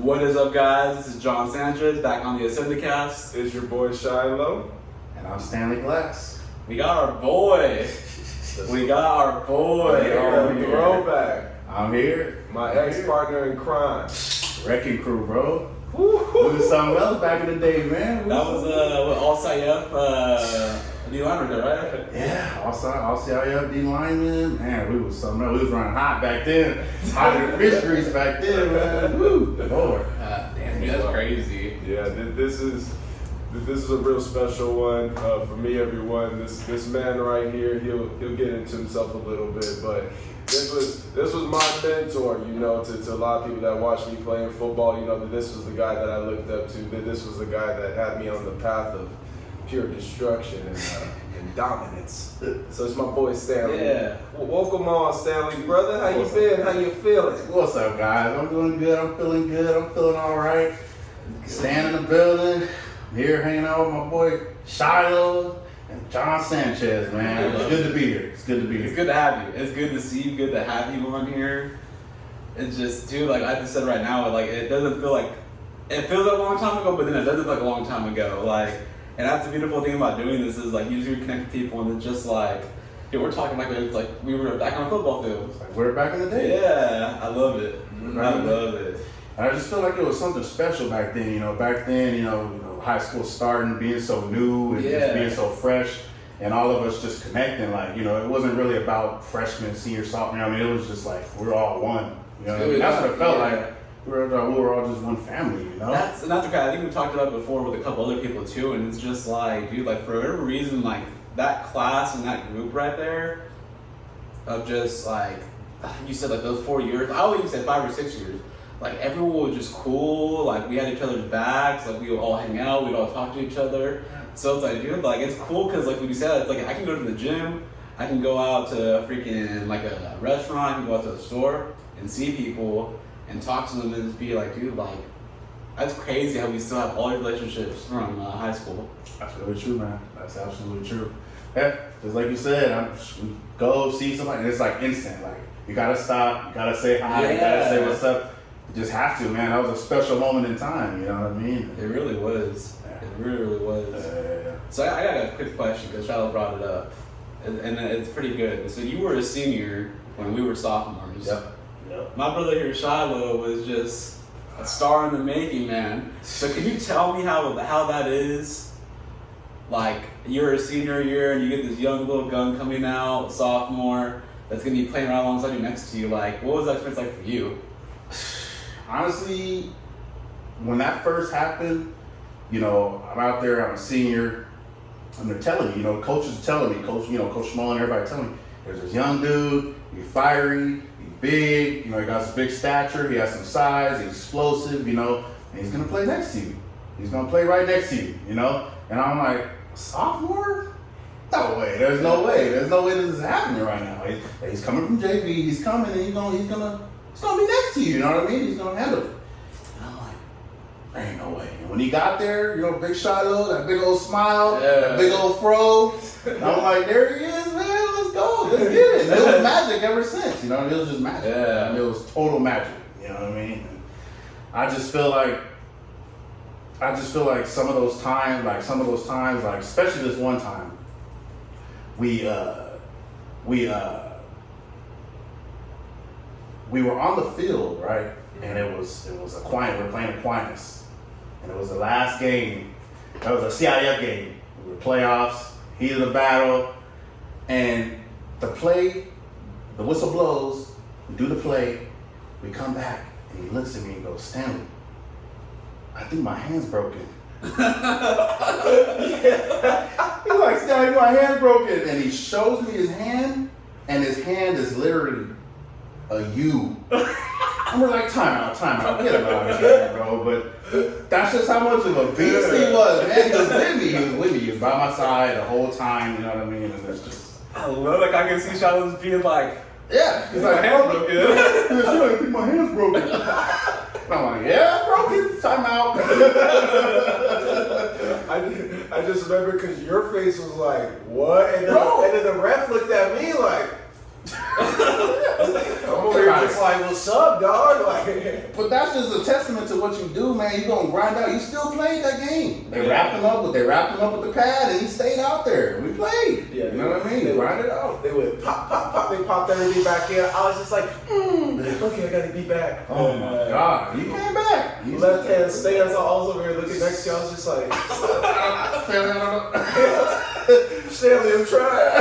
What is up, guys? This is John Sanchez back on the Ascendicast. It's your boy Shiloh. And I'm Stanley Glass. We got our boy. Throwback. I'm here. My ex-partner in crime. Wrecking Crew, bro. We was something else back in the day, man. That was All Sayef, D lineman, right? Yeah, all CIF D lineman. Man, we was something else. We was running hot back then. Hotter than fish grease back then, man. Woo, Lord. Damn, dude, that's crazy. Yeah, this is a real special one for me, everyone. This man right here, he'll get into himself a little bit, but this was my mentor, you know, to a lot of people that watched me playing football. You know, that this was the guy that I looked up to. That this was the guy that had me on the path of pure destruction and dominance. So it's my boy Stanley. Yeah. Well, welcome on, Stanley, brother. How you been? How you feeling? What's up, guys? I'm doing good. I'm feeling good. I'm feeling all right. Staying in the building. Here hanging out with my boy Shiloh and John Sanchez, man. It's good to be here. It's good to be here. It's good to have you. It's good to see you. Good to have you on here. It's just, dude, like I just said right now, like it doesn't feel like, it feels like a long time ago, but then it doesn't feel like a long time ago. Like, and that's the beautiful thing about doing this is like you just reconnect with people and it's just like, dude, we're talking like it's like we were back on a football field. Like we're back in the day. Yeah, I love it. I love it. I just feel like it was something special back then. You know, back then, you know, high school starting, being so new and just being so fresh, and all of us just connecting. Like, you know, it wasn't really about freshman, senior, sophomore. I mean, it was just like we're all one. You know, what I mean? That's what it felt like. We were all just one family. You know, that's okay. I think we talked about it before with a couple other people too, and it's just like, dude, like for whatever reason, like that class and that group right there, of just like you said, like those 4 years. I would even say 5 or 6 years. Like everyone was just cool. Like we had each other's backs. Like we would all hang out. We'd all talk to each other. So it's like, dude, like it's cool because like when you said, it's like I can go to the gym. I can go out to freaking like a restaurant. I can go out to the store and see people and talk to them and just be like, dude, like that's crazy how we still have all these relationships from high school. That's really true, man. That's absolutely true. Yeah, just like you said, we go see somebody and it's like instant. Like you gotta stop. You gotta say hi. You gotta say what's up. You just have to, man. That was a special moment in time, you know what I mean? It really was. Yeah. It really was. Yeah. So I got a quick question because Charlotte brought it up, and it's pretty good. So you were a senior when we were sophomores. Yep. My brother here, Shiloh, was just a star in the making, man. So can you tell me how that is? Like you're a senior year and you get this young little gun coming out, sophomore, that's gonna be playing around alongside you next to you. Like, what was that experience like for you? Honestly, when that first happened, you know, I'm out there, I'm a senior, and they're telling me, you know, coaches are telling me, Coach Schmo and everybody telling me, there's this young dude, he's fiery, he's big, you know, he got some big stature, he has some size, he's explosive, you know, and he's gonna play next to you. He's gonna play right next to you, you know? And I'm like, sophomore? No way, there's no way this is happening right now. He's coming from JV, he's coming and he's gonna be next to you, you know what I mean? He's gonna handle it. And I'm like, there ain't no way. And when he got there, you know, big Shiloh, that big old smile, that big old fro. And I'm like, there he is, man, let's go, let's get it. And it was magic ever since, you know, it was just magic. Yeah. It was total magic, you know what I mean? And I just feel like some of those times, like especially this one time, we were on the field, right? And it was Aquinas. We were playing Aquinas, and it was the last game. That was a CIF game. We were playoffs, heat of the battle, and the whistle blows. We do the play. We come back, and he looks at me and goes, "Stanley, I think my hand's broken." He's like, "Stanley, my hand's broken," and he shows me his hand, and his hand is literally a U. And we're like, time out, get him out of here, bro. But that's just how much of a beast he was, man. He was with me. He was by my side the whole time, you know what I mean? And it's just, I love it. I can see Shiloh being like, yeah. He's like, my hand's broken. I think my hand's broken. And I'm like, yeah, broken. Time out. I just remember because your face was like, what? And then the ref looked at me like, I'm over here just like, what's up, dog? Like, but that's just a testament to what you do, man. You gonna grind out. You still played that game. They wrapped him up with the pad, and he stayed out there. We played. Yeah, you know what I mean? They Grind it out. They would pop, pop, pop. They popped everything back in. I was just like, okay, I gotta be back. Oh my God, you came back. You Left hand stance. I was over here looking next to you. I was just like, Stanley, I'm trying.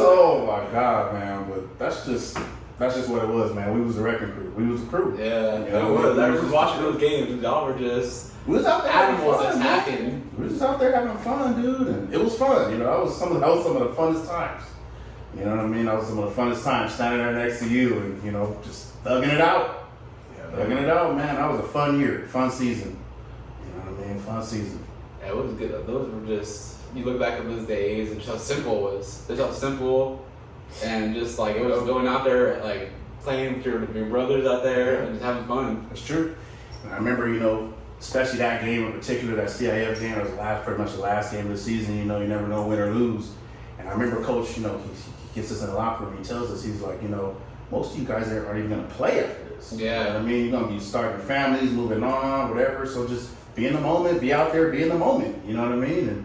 Oh my God, man! But that's just what it was, man. We was a wrecking crew. We was a crew. Yeah, You know, I was watching those games. Y'all were just we was out there having animals fun, attacking. man. We was just out there having fun, dude, and it was fun. You know, that was some of the funnest times. You know what I mean? That was some of the funnest times standing there next to you, and you know, just thugging it out. Thugging it out, man. That was a fun year, fun season. You know what I mean? Fun season. Yeah, it was good. Those were just, you look back at those days and just how simple it was. Just how simple, and just like it was going out there, like playing with your brothers out there and just having fun. That's true. And I remember, you know, especially that game in particular, that CIF game, it was pretty much the last game of the season. You know, you never know win or lose. And I remember Coach, you know, he gets us in the locker room. He tells us, he's like, you know, most of you guys aren't even going to play after this. Yeah. You know what I mean? You're going to be starting your families, moving on, whatever. So just be in the moment, be out there, be in the moment. You know what I mean? And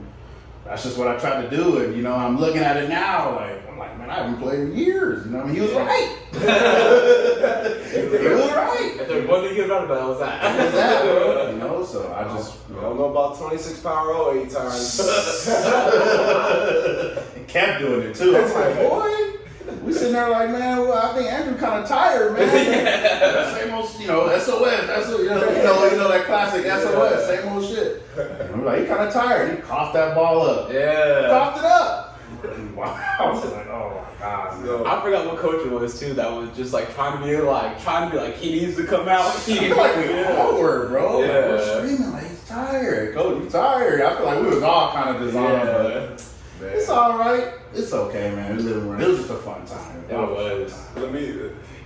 that's just what I tried to do. And, you know, I'm looking at it now, I'm like, man, I haven't played in years. You know what I mean? He was right. He was right. If there's one thing good about it, that was that. That was that, bro. You know, so I just, I don't know about 26 power 08 times. and kept doing it too. I was like, boy, we sitting there like, man, well, I think Andrew kind of tired, man. Same old, you know, SOS. That's what, you know that classic SOS. Same old shit. And I'm like, he kind of tired. He coughed that ball up. Yeah. Coughed it up. Wow. I was like, oh my God. Man. I forgot what coach it was too. That was just like trying to be like he needs to come out. I feel like we forward, bro. Yeah. Like, we're screaming like he's tired. Coach, you tired. I feel like we was all kind of designed, but it's all right. It's okay, man. It was just a fun time. It was.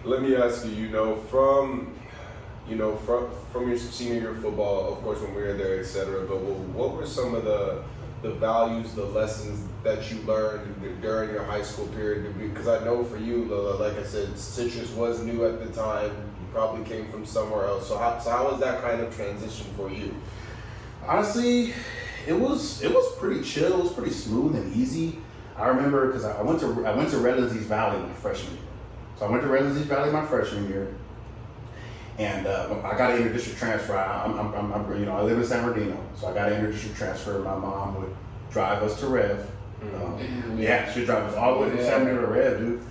Let me ask you. You know, from your senior year of football, of course, when we were there, etc. But what were some of the values, the lessons that you learned during your high school period? Because I know for you, like I said, Citrus was new at the time. You probably came from somewhere else. So how was that kind of transition for you? Honestly, it was pretty chill. It was pretty smooth and easy. I remember because I went to Redlands East Valley my freshman year. So I went to Redlands East Valley my freshman year, and I got an interdistrict transfer. I live in San Bernardino, so I got an interdistrict transfer. My mom would drive us to Rev. She'd drive us all the way from San Bernardino to Rev, dude,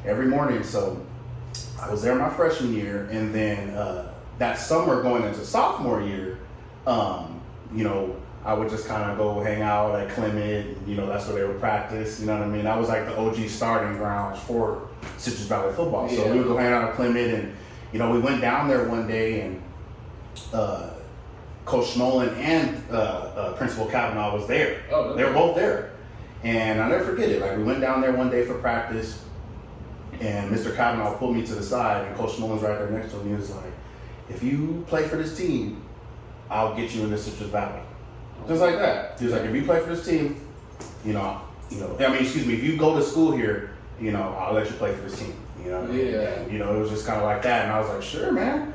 every morning. So I was there my freshman year, and then that summer going into sophomore year, you know, I would just kind of go hang out at Clement. You know, that's where they would practice. You know what I mean? That was like the OG starting grounds for Citrus Valley football. So we would go hang out at Clement, and you know, we went down there one day, and Coach Smolin and Principal Kavanaugh was there. Oh, okay. They were both there, and I'll never forget it. Like, we went down there one day for practice, and Mr. Kavanaugh pulled me to the side, and Coach Smolin's right there next to me. He was like, "If you play for this team, I'll get you into Citrus Valley." Just like that. He was like, "If you play for this team, if you go to school here, you know, I'll let you play for this team." You know what I mean? Yeah. And, you know, it was just kind of like that, and I was like, "Sure, man."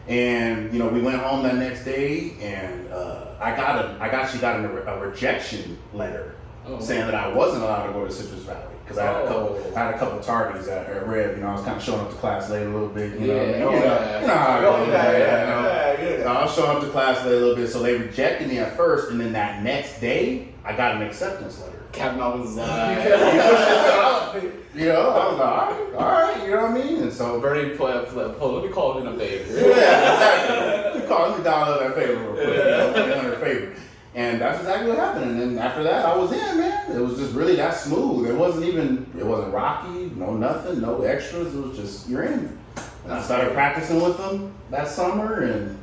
And you know, we went home that next day, and I actually got a rejection letter saying that I wasn't allowed to go to Citrus Valley because I had a couple targets at Rev. You know, I was kind of showing up to class late a little bit. You know how it is. I was showing up to class late a little bit, so they rejected me at first, and then that next day, I got an acceptance letter. Kavanaugh was You know, I was like, all right, you know what I mean? And so Bernie let me call it in a favor. Yeah, exactly. Let me download that favor real quick. You know, under favor. And that's exactly what happened. And then after that, I was in, man. It was just really that smooth. It wasn't rocky, no nothing, no extras. It was just, you're in. And I started practicing with them that summer and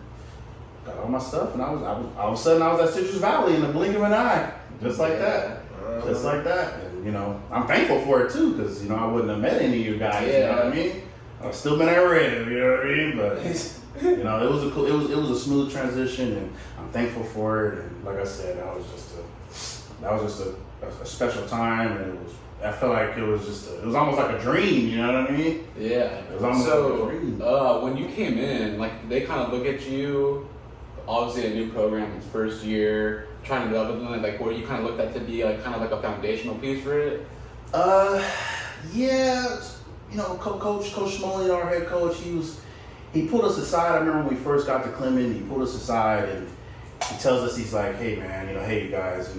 got all my stuff. And I was all of a sudden I was at Citrus Valley in the blink of an eye. Just like that. Just like that. And, you know, I'm thankful for it too, because, you know, I wouldn't have met any of you guys, you know what I mean? I've still been at Red, you know what I mean? But, you know, it was a smooth transition, and I'm thankful for it. And like I said, I was just just a special time, and I felt like it was almost like a dream. You know what I mean? Yeah. It was almost like a dream. When you came in, like they kind of look at you, obviously a new program, it's first year, trying to develop it, like where you kind of looked at to be like kind of like a foundational piece for it. Yeah, you know, Coach Smoley, our head coach, he pulled us aside. I remember when we first got to Clemson, he pulled us aside and he tells us, he's like, hey man, hey you guys,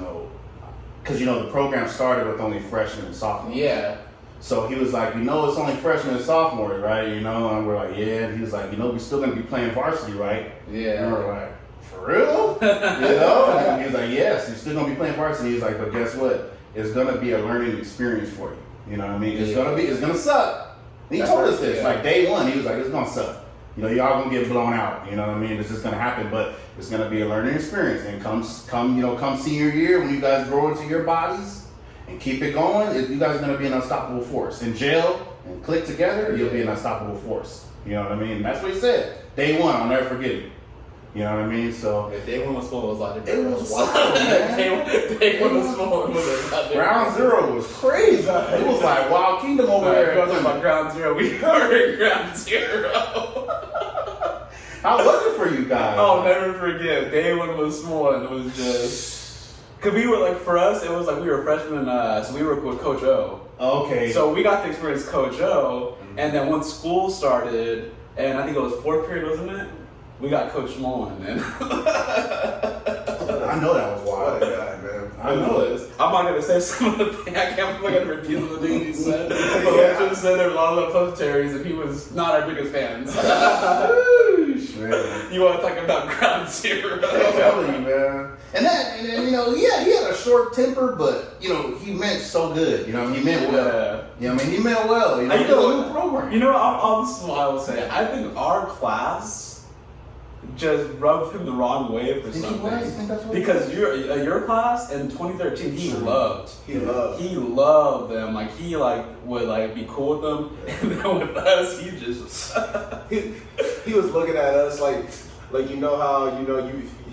because the program started with only freshmen and sophomores. Yeah. So he was like, it's only freshmen and sophomores, right? And we're like, yeah. And he was like, we're still gonna be playing varsity, right? Yeah. And we're like, for real? And he was like, yes, you're still gonna be playing varsity. He's like, but guess what? It's gonna be a learning experience for you. You know what I mean? It's gonna suck. And he told us this, like day one, he was like, it's gonna suck. Y'all gonna get blown out. You know what I mean? It's just gonna happen, but it's gonna be a learning experience. And come senior year, when you guys grow into your bodies and keep it going, you guys are gonna be an unstoppable force. In jail and click together, you'll be an unstoppable force. You know what I mean? And that's what he said. Day one, I'll never forget it. You know what I mean? So day one was small. It was a lot it different. was wild, man. Day one was small. It was a lot different. Ground zero was crazy. It was like Wild Kingdom over there. Talking about ground zero. We were in ground zero. How was it for you guys? I'll never forget. Day one was small, and it was just because we were like, for us, it was like we were freshmen, so we were with Coach O. Okay. So we got to experience Coach O, and then once school started, and I think it was fourth period, wasn't it? We got Coach Mullen, and I know that was wild. What a guy, man. I know it. I'm not gonna say some of the things. I'm not gonna repeat some of the things he said. But I just said there were a lot of posteraries, and he was not our biggest fans. Man. You want to talk about ground zero? I'm telling you, man. And he had a short temper, but he meant so good. He meant well. He meant well. He was a new program. This is what I will say. I think our class just rubbed him the wrong way for something. Because your class in 2013, he loved them. Like he would be cool with them, and then with us, he just he was looking at us like how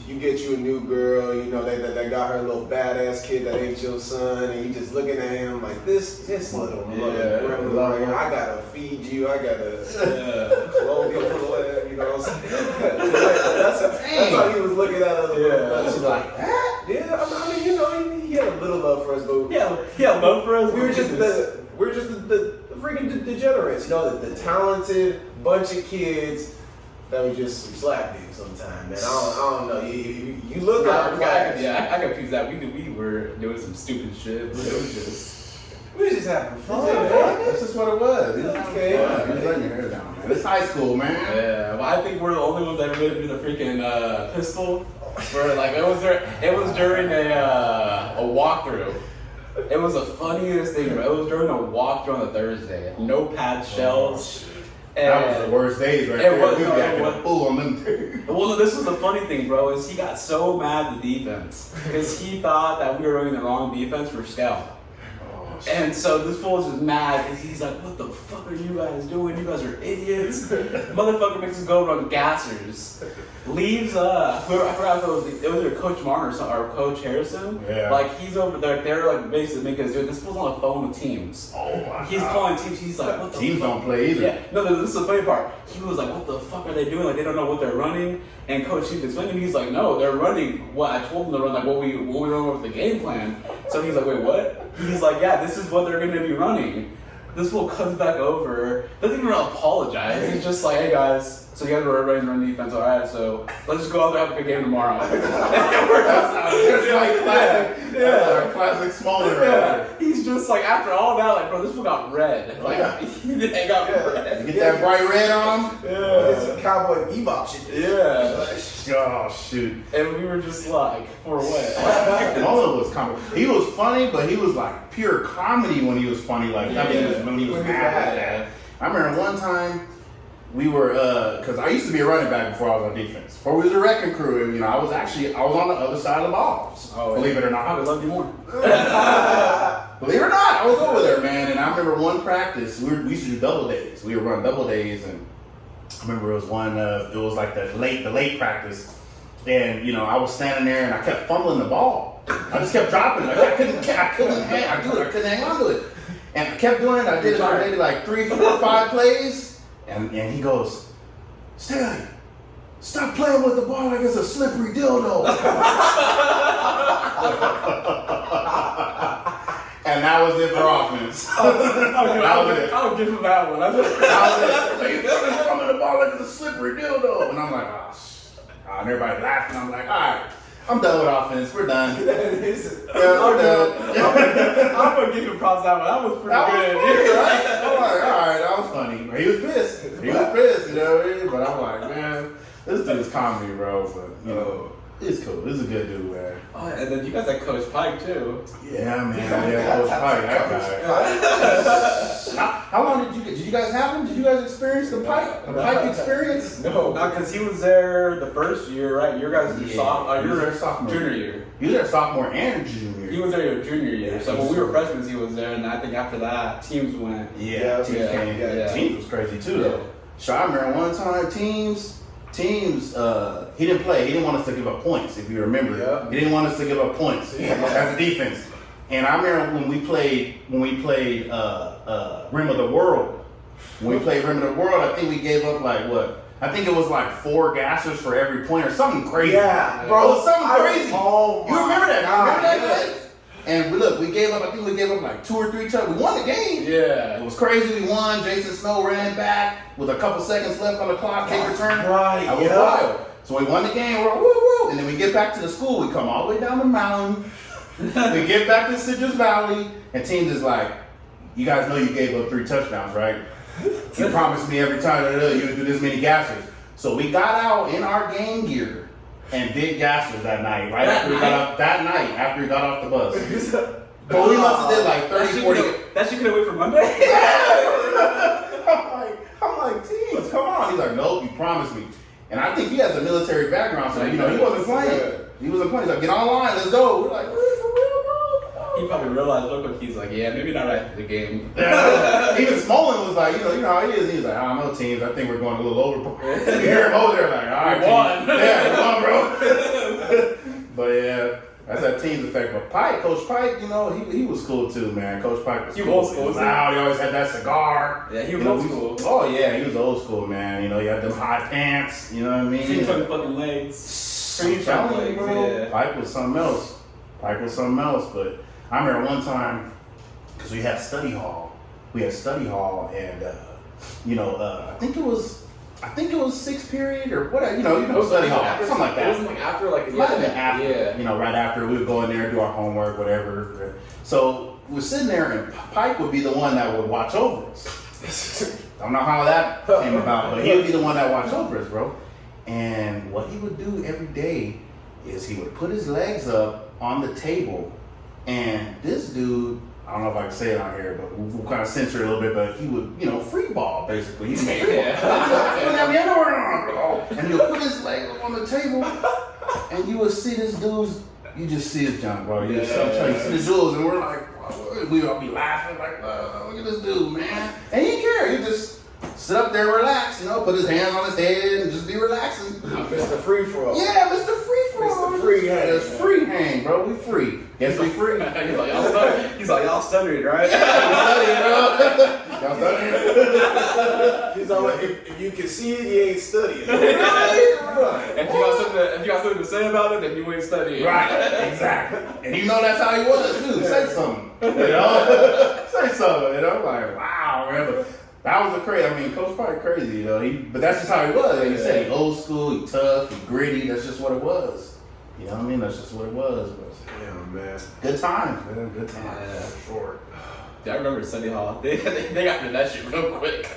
you get you a new girl, that got her little badass kid that ain't your son, and you just looking at him like this little grandma, I gotta feed you, I gotta clothe you, what I'm saying? That's how he was looking at us. Yeah, she's like, he had a little love for us, but he had love for us. we were just the freaking degenerates, the talented bunch of kids. That was just some slap dudes sometimes, man. I don't know. You look at our class. I confused that. We were doing some stupid shit. But we were just having fun. That's just what it was. He was okay. He was letting your hair down, man. It's high school, man. Yeah, well, I think we're the only ones that ever did the freaking pistol. Where it was during a walkthrough. It was the funniest thing. It was during a walkthrough on a Thursday. No pad shells. That was the worst days right there. We were acting a fool on them too. Well, this was the funny thing, bro, is he got so mad at the defense because he thought that we were running the wrong defense for scout. And so this fool is just mad because he's like, what the fuck are you guys doing? You guys are idiots. Motherfucker makes us go run gassers. Leaves, I forgot if it was either Coach Martin or Coach Harrison. Yeah. Like, he's over there, they're like basically making us do it. This fool's on the phone with teams. Oh my He's God. calling teams, he's like, what the Teams fuck? don't play either. Yeah, no, this is the funny part. He was like, what the fuck are they doing? Like, they don't know what they're running. And Coach Chief explained, he's like, no, they're running what I told them to run, like what we run with the game plan. So he's like, wait, what? He's like, yeah, this is what they're going to be running. This fool comes back over, doesn't even apologize. He's just like, hey guys, so you guys were ready to run defense, all right? So let's just go out there and have a good game tomorrow. That's like classic, classic Smaller. Yeah, he's just like, after all that, like, bro, this fool got red. Like, he got red. You get that bright red on him? Yeah. It's some cowboy bebop shit. Yeah. Oh shoot. And we were just like, for what? Nolan was comedy. He was funny, but he was like pure comedy when he was funny. Like when he was mad. I remember one time we were because I used to be a running back before I was on defense. Before we was a wrecking crew, and I was on the other side of the ball. Believe it or not. I would love you more. Believe it or not, I was over there, man. And I remember one practice. We used to do double days. We would run double days, and I remember it was one. It was like the late practice, And you know, I was standing there and I kept fumbling the ball. I just kept dropping it. I couldn't hang on to it. And I kept doing it. I did it for maybe like 3, 4, 5 plays. And he goes, Stanley, stop playing with the ball like it's a slippery dildo. And that was it for offense. I'll give him that one. That was it. He's throwing the ball like it's a slippery dildo. And I'm like, and everybody laughing. I'm like, all right, I'm done with offense. We're done. We're done. I'm gonna give you props that one. That was pretty good. Funny, right? I'm like, all right, that was funny. He was pissed. You know what I mean? But I'm like, man, this dude's comedy, bro. But you know, it's cool. This is a good dude, man. Oh, and then you guys had Coach Pike too. Yeah, man. Yeah, Coach Pike. That guy. How long did you guys have him? Did you guys experience the Pike experience? No, because he was there the first year, right? Your guys were sophomore, junior year. He was there sophomore and junior. He was there your junior year. So when we were freshmen, he was there, and I think after that, teams went. Yeah, teams came. Yeah. Teams was crazy too, though. So I remember one time teams. He didn't play. He didn't want us to give up points. If you remember, he didn't want us to give up points as a defense. And I remember when we played Rim of the World. When we played Rim of the World, I think we gave up like what? I think it was like 4 gassers for every point or something crazy. Yeah, bro, it was something crazy. Oh, you remember that? God, remember that game? And look, we gave up. I think we gave up like 2 or 3 touchdowns. We won the game. Yeah, it was crazy. We won. Jason Snow ran back with a couple seconds left on the clock. Kick return. Right. That was wild. So we won the game. We're like, woo woo. And then we get back to the school. We come all the way down the mountain. We get back to Citrus Valley, and teams is like, you guys know you gave up 3 touchdowns, right? You promised me every time you would do this many gassers. So we got out in our game gear and did gassers that night, right after we got off the bus. But we must have did like 30, 40. That shit could have waited for Monday? I'm like, teams, come on. He's like, nope, you promised me. And I think he has a military background, so you know, he wasn't playing. He wasn't playing. He's like, get on the line, let's go. We're like, really, for real, bro? He probably realized real quick, he's like, yeah, maybe not right after the game. Even Smolin was like, you know how he is. He's like, I don't know, teams. I think we're going a little over. You hear him over there like, all right, we won. Yeah, we won, bro. But yeah, that's that team's effect. But Pike, Coach Pike, you know, he was cool too, man. Coach Pike was cool. Old school. He was loud. He always had that cigar. Yeah, he was old school. Oh yeah, he was old school, man. You know, he had them high pants. You know what I mean? He took fucking legs. I'm telling you, bro. Yeah. Pike was something else. But I remember one time, because we had study hall. And you know, I think it was 6th period or whatever. You know, study hall, something like that. It wasn't like after, like Might have been after. Yeah. You know, right after we would go in there, do our homework, whatever. So we're sitting there, and Pike would be the one that would watch over us. I don't know how that came about, but he would be the one that watched over us, bro. And what he would do every day is he would put his legs up on the table, and this dude, I don't know if I can say it on here, but we'll kind of censor it a little bit, but he would, you know, free ball, basically. He made it. And he'll put his leg up on the table, and you would see this dude's, you just see his junk, bro. You see the dudes, and we're like, we all be laughing, like, look at this dude, man. And he didn't care. He just sit up there, relax, you know, put his hands on his head and just be relaxing. Mr. Free For All. Yeah, Mr. Free For All. Mr. Free Hang. It's free hang, bro. We free. Yes, we free. He's like, y'all studied, right? Y'all studying? He's all like, if you can see it, you ain't studying. If you got something to say about it, then you ain't studying. Right, exactly. And you know that's how he was, too. Say something. You know? Say something. And I'm like, wow, man. But that was a crazy. I mean, Coach Pike crazy, you know. But that's just how he was. Like you said, he old school, he tough, he gritty. That's just what it was. You know what I mean? That's just what it was. But Damn, man. good times, man. Good times. Yeah. For sure. Yeah, I remember Study Hall. They got rid of that shit real quick.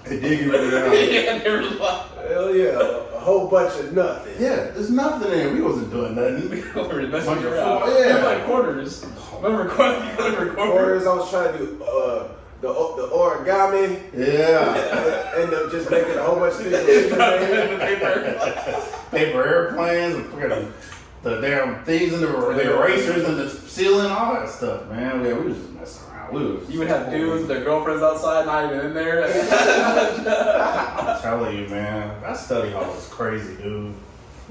They did get rid of that. Yeah, they were like, Hell yeah. A whole bunch of nothing. Yeah, there's nothing in there. We wasn't doing nothing. we were messing Bunch of around. four, yeah. They were like quarters. Remember quarters? Quarters, I was trying to do the origami. Yeah. End up just making a whole bunch of things. Paper airplanes, and the damn things in the erasers and the ceiling, all that stuff, man. Yeah, we was just messing around. You would have dudes with their girlfriends outside, not even in there. I'm telling you, man, that study hall was crazy, dude.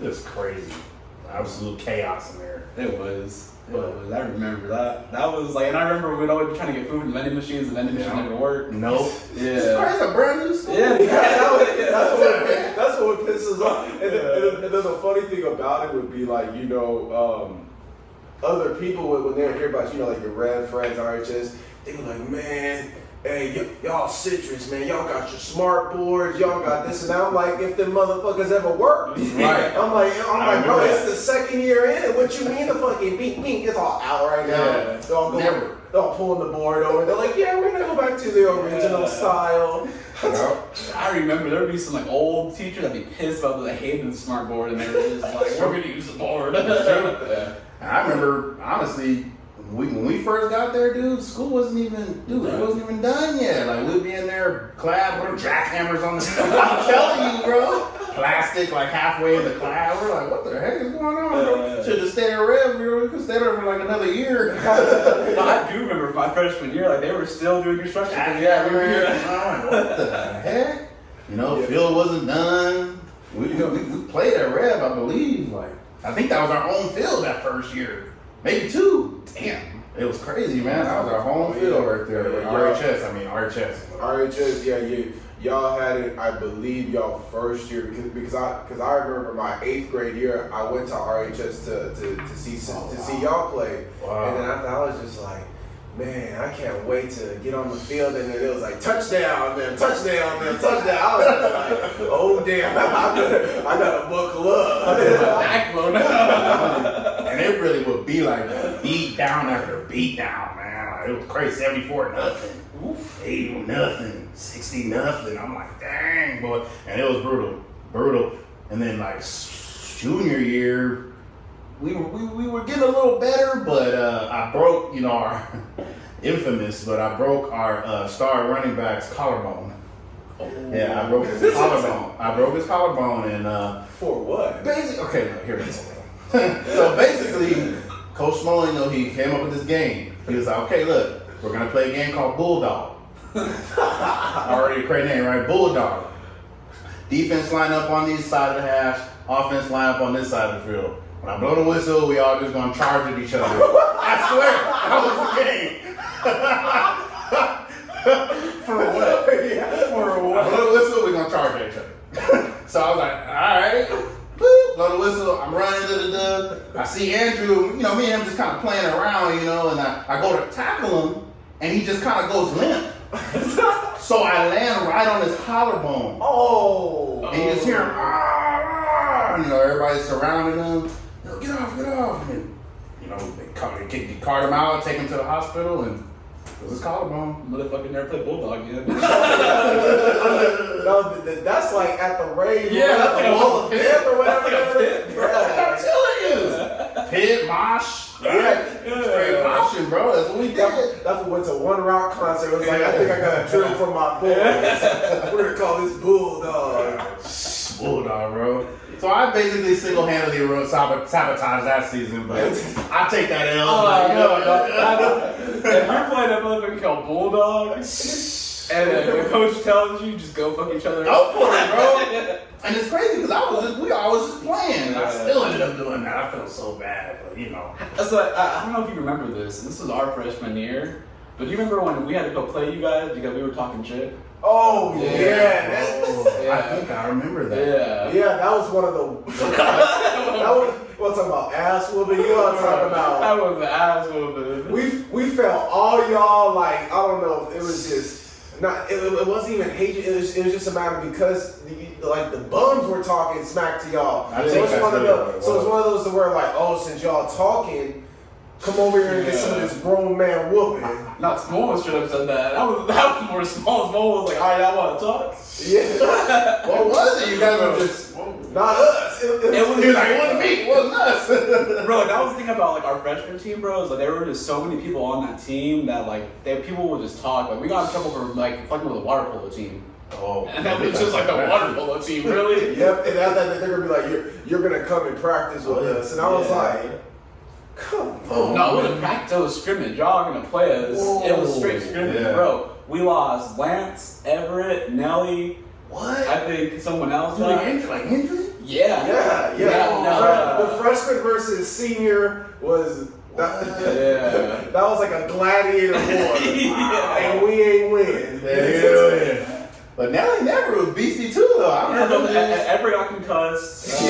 It was crazy. Absolute chaos in there. It was. I remember that. That was like, and I remember we'd always be trying to get food from the vending machines. The vending machine never worked. Nope. Yeah. It's crazy. A brand new school. Yeah. That's what pisses off. And then the funny thing about it would be like, you know, other people when they hear about, you know, like your red friends, RHS, they be like, man, hey, y'all citrus, man, y'all got your smart boards, y'all got this, and I'm like, if them motherfuckers ever worked. Right. I'm like, bro, it's the second year in, and what you mean the fucking beep, it's all out right now. Yeah. They're all pulling the board over. They're like, yeah, we're gonna go back to the original style. I remember there would be some like old teachers that'd be pissed about the hated the smart board, and they were just like, we're gonna use the board. Yeah. I remember, honestly, when we first got there, dude, school wasn't even, it wasn't even done yet. Like, we'd be in there, class, with jackhammers on the, I'm telling you, bro. Plastic, like, halfway in the class. We're like, what the heck is going on, bro? Should have stayed at Rev, bro. We could stay there for like another year. I do remember my freshman year, like, they were still doing construction. Yeah, we were here. I'm like, what the heck? You know, field wasn't done. We played at Rev, I believe. Like, I think that was our home field that first year. Maybe 2. Damn. It was crazy, man. That was our home field right there. RHS. RHS, yeah. Y'all had it, I believe, y'all first year because I remember my 8th grade year. I went to RHS to see y'all play, and then I was just like, man, I can't wait to get on the field, and then it was like touchdown, then touchdown, then touchdown. I was like, oh damn, I gotta buckle up. And it really would be like a beat down after beat down, man. Like, it was crazy, 74-0, 80-0, 60-0. I'm like, dang, boy. And it was brutal. And then like junior year, we were getting a little better, but I broke, you know, our I broke our star running back's collarbone. Oh. Yeah, I broke his collarbone. And for what? Okay, no, here it is. So basically, Coach Smalley, you know, he came up with this game. He was like, okay, look, we're gonna play a game called Bulldog. Already a great name, right? Bulldog. Defense line up on this side of the hash, offense line up on this side of the field. When I blow the whistle, we all just gonna charge at each other. I swear, that was the game. For what? Yeah. For what? I blow the whistle, we gonna charge at each other. So I was like, all right. Boop, blow the whistle, I'm running, I see Andrew, you know, me and him just kind of playing around, you know, and I go to tackle him, and he just kind of goes limp. So I land right on his collarbone. Oh. And you just hear him, you know, everybody's surrounding him. You know, get off. And, you know, they cart him out, take him to the hospital, and it was his collarbone. Motherfucker never played Bulldog yet. No, that's like at the rave. Yeah, that's like a wall of death or whatever. That's like a pit, bro. I'm telling you. Pit, mosh. Straight moshing, bro. That's what we did. That's what went to one rock concert. It was like, I think I got a drill from my boys. We're going to call this Bulldog. Bulldog, bro. So I basically single-handedly sabotaged that season, but I take that L. If you're playing that motherfucker called Bulldog, and the coach tells you, just go fuck each other. Go for it, bro. And it's crazy because we always just playing. And I still ended up doing that. I felt so bad, but you know. So I don't know if you remember this. This was our freshman year, but do you remember when we had to go play you guys because we were talking shit? Oh yeah. I think I remember that. Yeah, that was one of the. That was. We're talking about ass whooping. You want to talk about? That was the ass whooping. We felt all y'all like, I don't know. It was just not. It wasn't even hatred. It was just a matter because the bums were talking smack to y'all. So it's one of those where like, oh, since y'all talking. Come over here and get some of this grown man whooping. Not Small should have said that. That was more Small. Small was like, all right, I want to talk. Yeah. What was it? You guys were just not us. It wasn't me. It wasn't us. Bro, that was the thing about like our freshman team, bro. Is like there were just so many people on that team that like people would just talk. Like we got in trouble for like fucking with a water polo team. Oh, and that was just like the water polo team, really. Yep. And after that, they're gonna be like, you're gonna come and practice with us, and I was like. Come on. No, it wasn't practice, it was scrimmage. Y'all gonna play us. Whoa. It was straight scrimmage, bro. We lost Lance, Everett, Nelly. What? I think someone else. Like injury? Yeah. The freshman versus senior was that was like a gladiator war, and we ain't win. Yeah. But Nelly never was beastie too though. I remember Everett got concussed.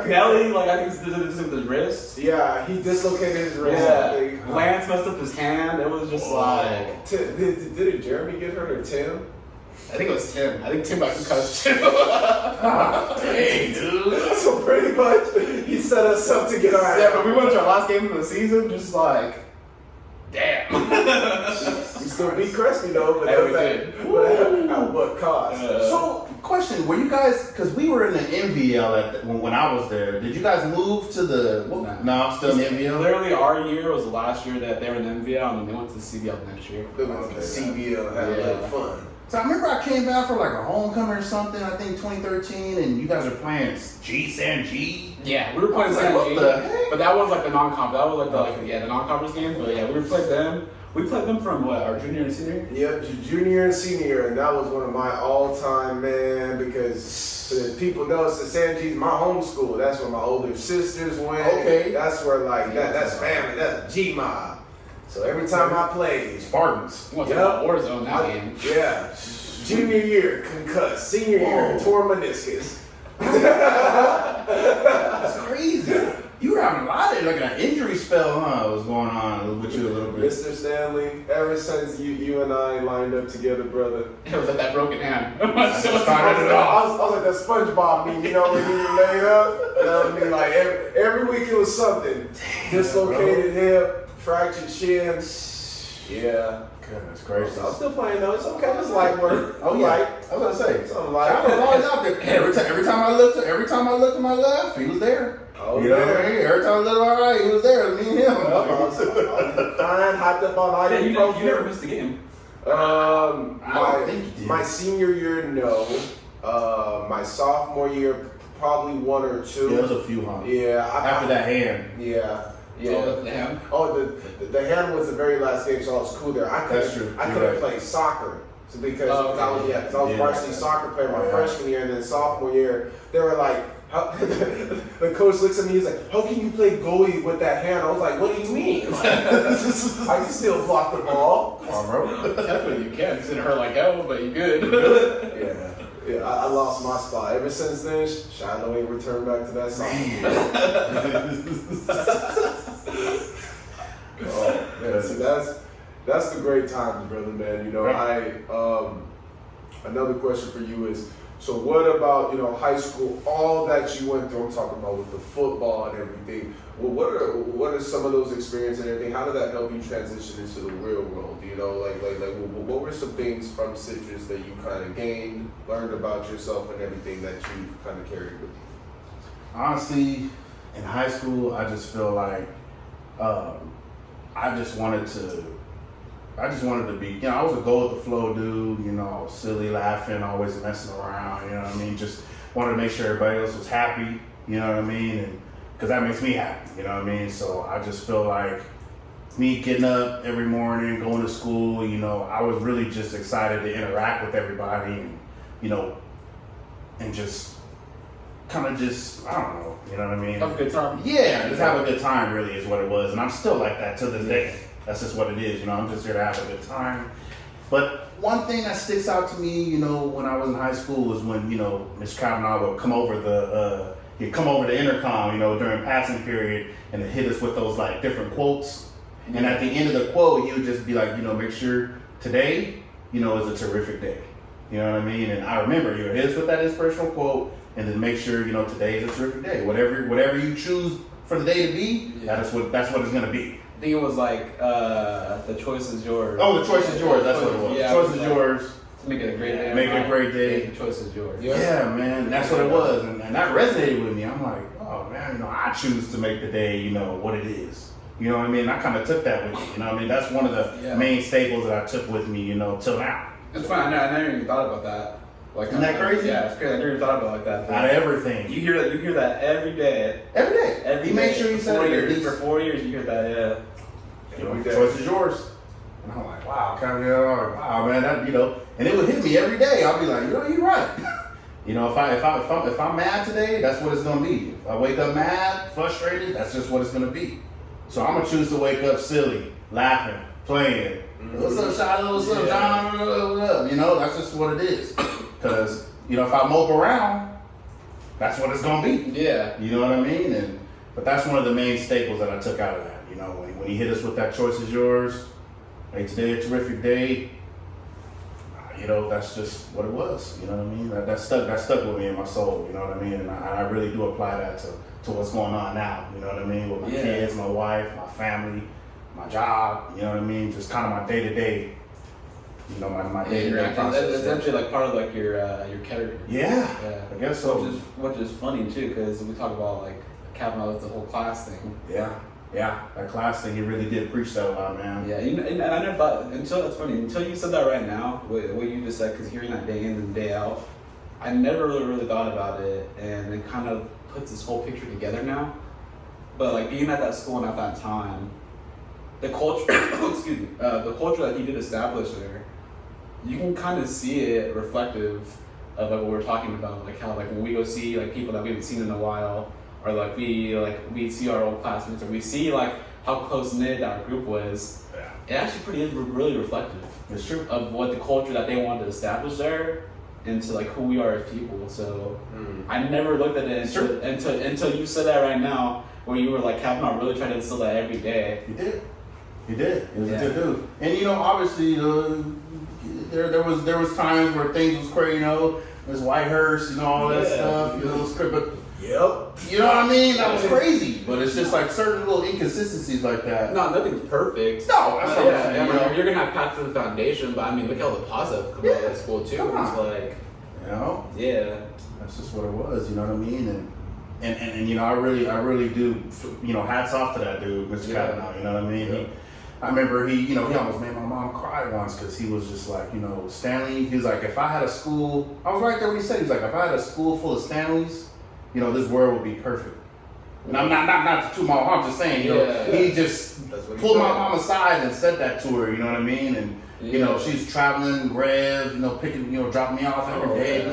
Nelly, like I think did this with his wrist. Yeah, he dislocated his wrist. Yeah. Lance messed up his hand. It was just like. Did Jeremy get hurt or Tim? I think it was Tim. I think Tim got concussed too. dang, dude. So pretty much, he set us up to get our ass. Yeah, but we went to our last game of the season, just like, damn. We still beat Crespi though, but Yeah, we did. at what cost? So, question: were you guys? Because we were in the MVL when I was there. Did you guys move to the? No, I'm still in the MVL. Literally, our year was the last year that they were in the MVL, and then they went to the CBL next year. They went to the CBL, had a little fun. So I remember I came back for like a homecoming or something. I think 2013, and you guys were playing San G. Yeah, we were playing Like, San what G, the heck? but that was like the non-conf. That was like the non-conference games. But yeah, we played them. We played them from what, our junior and senior? Yep, junior and senior, and that was one of my all-time, man, because people know it's the San G's my home school. That's where my older sisters went. Okay. That's where like that's family. That's G-Mob. So every time I played, Spartans. We went to the Warzone that game. Yeah. Junior year, concussed. Senior year, tore meniscus. That's crazy. You were having a lot of like an injury spell, huh? Was going on with you a little bit. Mr. Stanley, ever since you and I lined up together, brother. It was like that broken hand. That's what started it I off. was like that SpongeBob meme, you know, when you laid up. That would be like every week it was something. Dislocated hip, fractured shin. Yeah. Goodness gracious. I'm still playing though. It's okay. It's light work. Oh yeah, Light. I was gonna say. Something light. I was always out there. Every time I looked to my left, he was there. Oh, you know what I mean? Every time I looked to my right, he was there. Me and him. Fine, hopped up on Yeah, you never ibuprofen. missed a game. I don't think you did. My senior year, no. My sophomore year, probably one or two. Yeah, there was a few, huh? Yeah. After that hand. Yeah. Yeah. Oh, the hand? Oh, the hand was the very last game, so I was cool there. That's true. I You're couldn't right. play soccer. So because Oh, okay. I was varsity soccer player my freshman year, and then sophomore year, they were like, the coach looks at me, he's like, how can you play goalie with that hand? I was like, what do you mean? Like, I can still block the ball. Oh, bro. Definitely you can. It's gonna hurt like hell, but you good. Yeah, I lost my spot. Ever since then, Shiloh ain't returned back to that song. Oh, man, see, that's the great times, brother, man. You know, another question for you is, so what about, high school, all that you went through, I'm talking about with the football and everything, well, what are some of those experiences and everything? How did that help you transition into the real world? What were some things from Citrus that you kind of gained, learned about yourself and everything that you kind of carried with you? Honestly, in high school, I just feel like I just wanted to be, I was a go with the flow dude, silly, laughing, always messing around, you know what I mean? Just wanted to make sure everybody else was happy, you know what I mean? And because that makes me happy, you know what I mean? So I just feel like me getting up every morning, going to school, I was really just excited to interact with everybody and, and just kind of just, I don't know, you know what I mean? Have a good time. Yeah, just have a good time really is what it was. And I'm still like that to this day. That's just what it is, I'm just here to have a good time. But one thing that sticks out to me, when I was in high school was when, Mr. Kavanaugh would come over the intercom, during passing period and hit us with those like different quotes. And at the end of the quote, he would just be like, make sure today, is a terrific day. You know what I mean? And I remember, hit us with that inspirational quote and then make sure, today is a terrific day. Whatever you choose for the day to be, that's what it's gonna be. I think it was like the choice is yours. Oh, the choice is yours. That's what it was. Yeah, Choice is yours. To make it a great day. Make it a great day. The choice is yours. Yeah, man. That's what it was. And that resonated with me. I'm like, oh, man, I choose to make the day, what it is. You know what I mean? I kind of took that with me. You know what I mean? That's one of the main staples that I took with me, till now. It's fun. I never even thought about that. Like, Isn't that crazy? Yeah, it's crazy. I never even thought about it like that. Out of everything. You hear that every day. Every day. He makes sure you said it. For 4 years, you hear that, yeah. Choice is yours. And I'm like, wow, wow, man, that, and it would hit me every day. I'll be like, you're right. You know, if I'm mad today, that's what it's gonna be. If I wake up mad, frustrated, that's just what it's gonna be. So I'm gonna choose to wake up silly, laughing, playing. What's up, Shiloh? What's up, John? What up? You know, that's just what it is. Because, you know, if I mope around, that's what it's gonna be. Yeah. You know what I mean? But that's one of the main staples that I took out of that. You know, when he hit us with that choice is yours, hey, today a terrific day. You know, that's just what it was. You know what I mean? That stuck with me in my soul. You know what I mean? And I really do apply that to what's going on now. You know what I mean? With my kids, my wife, my family, my job. You know what I mean? Just kind of my day to day. You know, my day to day process. That's essentially like part of like your character. Yeah, I guess so. Which is funny too, because we talk about like Kavanaugh with the whole class thing. Yeah, that class thing, he really did preach that a lot, man. Yeah, and I never thought, until you said that right now, what you just said, because hearing that day in and day out, I never really thought about it, and it kind of puts this whole picture together now. But like being at that school and at that time, the culture, excuse me, the culture that he did establish there, you can kind of see it reflective of like what we're talking about, like how like when we go see like people that we haven't seen in a while, or like we see our old classmates, or we see like how close knit our group was. Yeah. It actually pretty is really reflective. It's true. Of what the culture that they wanted to establish there, into like who we are as people. So I never looked at it until you said that right now, where you were like Kavanaugh really trying to instill that every day. He did. He was a good dude. And you know, obviously, there was times where things was crazy. You know, there's Whitehurst, you know, all that stuff. You know, it was crazy, but. Yep. You know what I mean? That was crazy. But it's just like certain little inconsistencies like that. No, nothing's perfect. No, that's what I'm saying. I mean, you're gonna have packed to the foundation, but I mean, look at all the positive come out of that school too. It's like, you know, that's just what it was. You know what I mean? And you know, I really do. You know, hats off to that dude, Mr. Kavanaugh. You know what I mean? Yeah. I remember he almost made my mom cry once because he was just like, you know, Stanley. He was like, if I had a school, I was right there when he said, he was like, if I had a school full of Stanleys, you know, this world would be perfect. And I'm not to toot my horn, I'm just saying, you know, he just pulled my mom aside and said that to her, you know what I mean? And, you know, she's traveling, Rev, you know, picking, you know, dropping me off every day,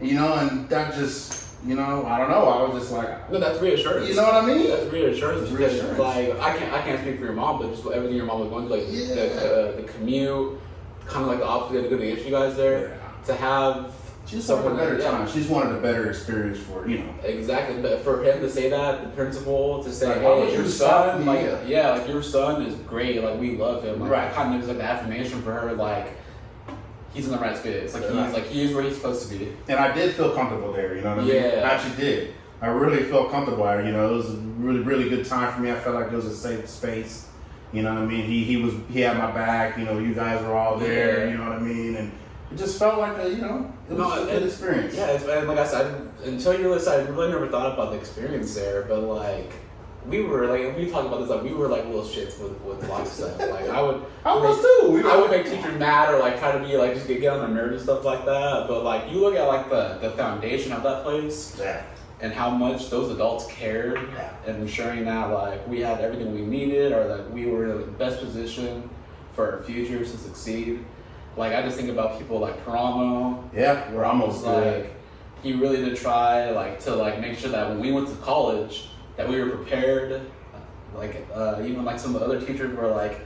you know, and that just, you know, I don't know, I was just like. No, that's reassurance. You know what I mean? That's reassurance. It's reassurance. Like, I can't speak for your mom, but just everything your mom was going through, like the commute, kind of like the opposite of the good to get you guys there, to have. She's wanted a better time. She's wanted a better experience for, you know. Exactly, but for him to say that, the principal to say, like, hey, your son, like, like your son is great, like we love him. Like, I kind of was like the affirmation for her, like he's in the right space, like he is where he's supposed to be. And I did feel comfortable there, you know what I mean? I actually did. I really felt comfortable. You know, it was a really good time for me. I felt like it was a safe space. You know what I mean? He had my back. You know, you guys were all there. You know what I mean? And it just felt like it was a good experience. Yeah, and like I said, until you realized, I really never thought about the experience there. But like, we talk about this, like we were like little shits with lots of stuff. Like I would make teachers mad or like try to be like just get on their nerves and stuff like that. But like you look at like the foundation of that place, and how much those adults cared, and ensuring that like we had everything we needed, or that we were in the best position for our futures to succeed. Like I just think about people like Paramo. We're almost like he really did try like to like make sure that when we went to college that we were prepared. Like even like some of the other teachers were like,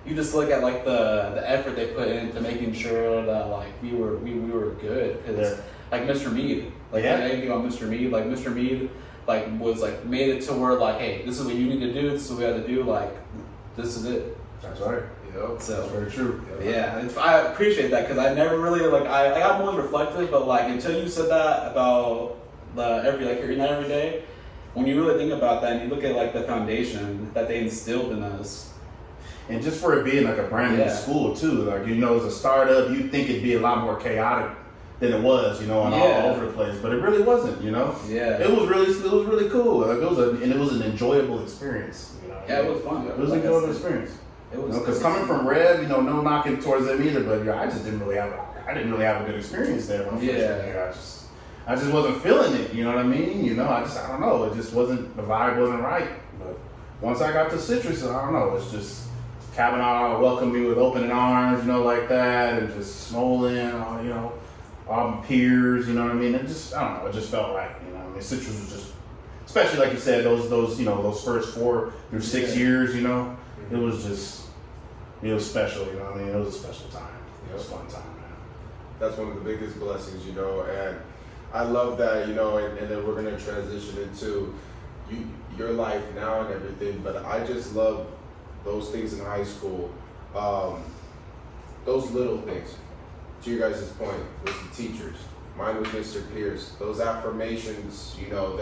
you just look at like the effort they put into making sure that like we were good, because like Mr. Mead, like anything about Mr. Mead, like Mr. Mead like was like made it to where like, hey, this is what you need to do, this is what we have to do, like this is it. That's right. So that's very true. I appreciate that, because I never really like I'm always reflective, but like until you said that about hearing that every day, when you really think about that and you look at like the foundation that they instilled in us, and just for it being like a brand new school too, like, you know, as a startup, you'd think it'd be a lot more chaotic than it was, you know, and all over the place, but it really wasn't, you know. It was really cool. Like it was an enjoyable experience. You know? It was fun. It was an enjoyable experience. It was, because coming from Rev, you know, no knocking towards them either, but I just didn't really have a good experience there. I just wasn't feeling it. You know what I mean? You know, I don't know. It just wasn't, the vibe wasn't right. But once I got to Citrus, I don't know. It's just Kavanaugh welcomed me with open arms, you know, like that, and just smiling, you know. all my peers, you know what I mean? It just, I don't know, it just felt right, you know what I mean? Citrus was just, especially like you said, those you know, those first 4 through 6 years, you know, it was special, you know what I mean? It was a special time. It was a fun time, man. That's one of the biggest blessings, you know, and I love that, you know, and then we're going to transition into your life now and everything, but I just love those things in high school, those little things. To your guys' point, was the teachers. Mine was Mr. Pierce. Those affirmations, you know,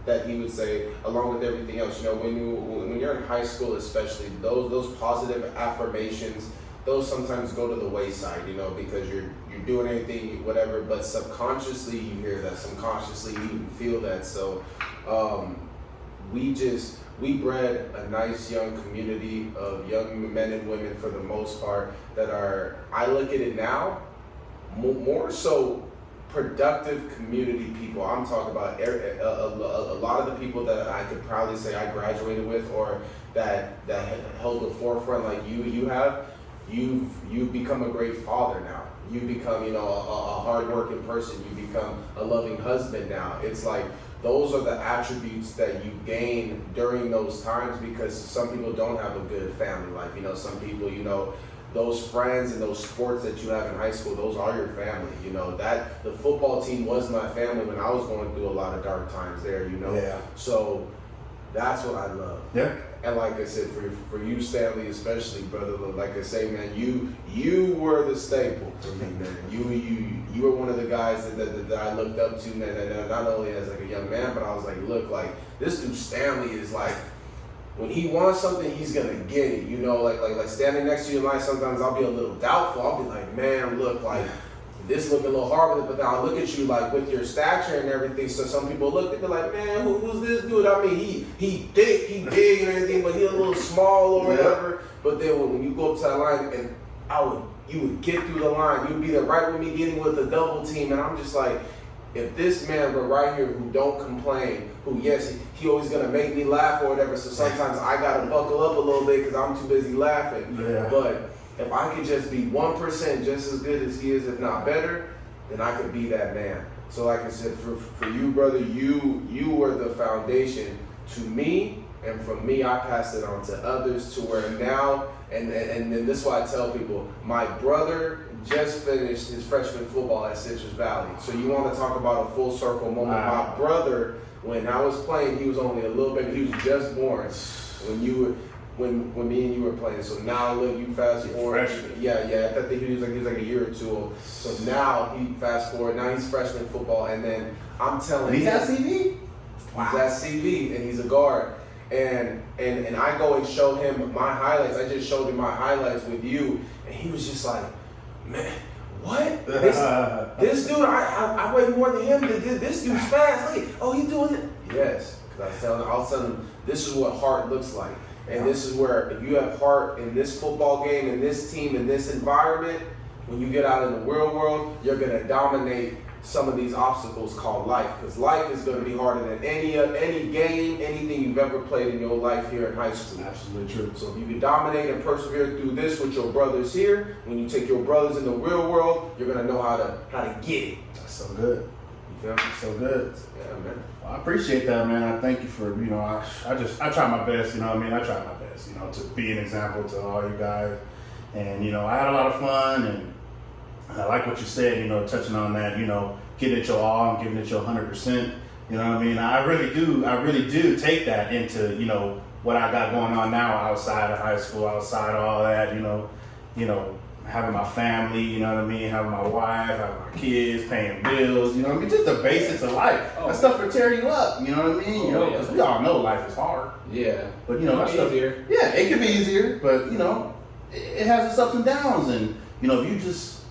that he would say, along with everything else. You know, when you're in high school, especially, those positive affirmations, those sometimes go to the wayside, you know, because you're doing anything, whatever. But subconsciously, you hear that. Subconsciously, you feel that. So, we bred a nice young community of young men and women, for the most part, that are, I look at it now, more so productive community people. I'm talking about a lot of the people that I could probably say I graduated with, or that held the forefront like you have. You've become a great father now. You become, you know, a hardworking person. You become a loving husband now. It's like, those are the attributes that you gain during those times, because some people don't have a good family life. You know, some people, you know, those friends and those sports that you have in high school, those are your family. You know, that the football team was my family when I was going through a lot of dark times there, you know. Yeah. So that's what I love. Yeah. And like I said, for you, Stanley, especially, brother, like I say, man, you were the staple for me, man. You were one of the guys that I looked up to, man, and not only as like a young man, but I was like, look, like, this dude Stanley is like, when he wants something, he's gonna get it. You know, like standing next to you in line, sometimes I'll be a little doubtful. I'll be like, man, look, like, this looking a little horrible, but then I'll look at you like with your stature and everything. So some people look, they be like, man, who's this dude? I mean, he thick, he big and everything, but he a little small or whatever. But then when you go up to that line, and you would get through the line, you'd be there right with me getting with the double team, and I'm just like, if this man were right here who don't complain, who, yes, he always gonna make me laugh or whatever, so sometimes I gotta buckle up a little bit because I'm too busy laughing. Yeah. But if I could just be 1% just as good as he is, if not better, then I could be that man. So like I said, for you, brother, you were the foundation to me, and from me, I passed it on to others, to where now, and then this is why I tell people, my brother just finished his freshman football at Citrus Valley. So you want to talk about a full circle moment. Wow. My brother, when I was playing, he was only a little bit, he was just born when me and you were playing. So now look, you fast forward. Freshman. Yeah. I think he was like a year or two old. So now he fast forward. Now he's freshman football, and then I'm telling He's him, at CV? Wow. He's at CV, and he's a guard. And I go and show him my highlights. I just showed him my highlights with you, and he was just like, man, what? This dude, I weigh more than him. This dude's fast. Like, oh, he doing it? Yes, because I was telling him, this is what heart looks like. And this is where, if you have heart in this football game, in this team, in this environment, when you get out in the real world, you're going to dominate some of these obstacles called life. Because life is going to be harder than any game, anything you've ever played in your life here in high school. Absolutely true. So if you can dominate and persevere through this with your brothers here, when you take your brothers in the real world, you're going to know how to get it. That's so good. You feel me? So good. Yeah, man. Well, I appreciate that, man. I thank you for, you know, I try my best, you know what I mean? I try my best, you know, to be an example to all you guys. And, you know, I had a lot of fun, and I like what you said, you know, touching on that, you know, giving it your all and giving it your 100%. You know what I mean? I really do take that into, you know, what I got going on now outside of high school, outside of all that, you know, having my family, you know what I mean, having my wife, having my kids, paying bills, you know what I mean, just the basics of life. That stuff will tear you up, you know what I mean? You know, because we all know life is hard. Yeah. But you know, that stuff, easier. Yeah, it can be easier, but you know, it has its ups and downs, and you know, if you just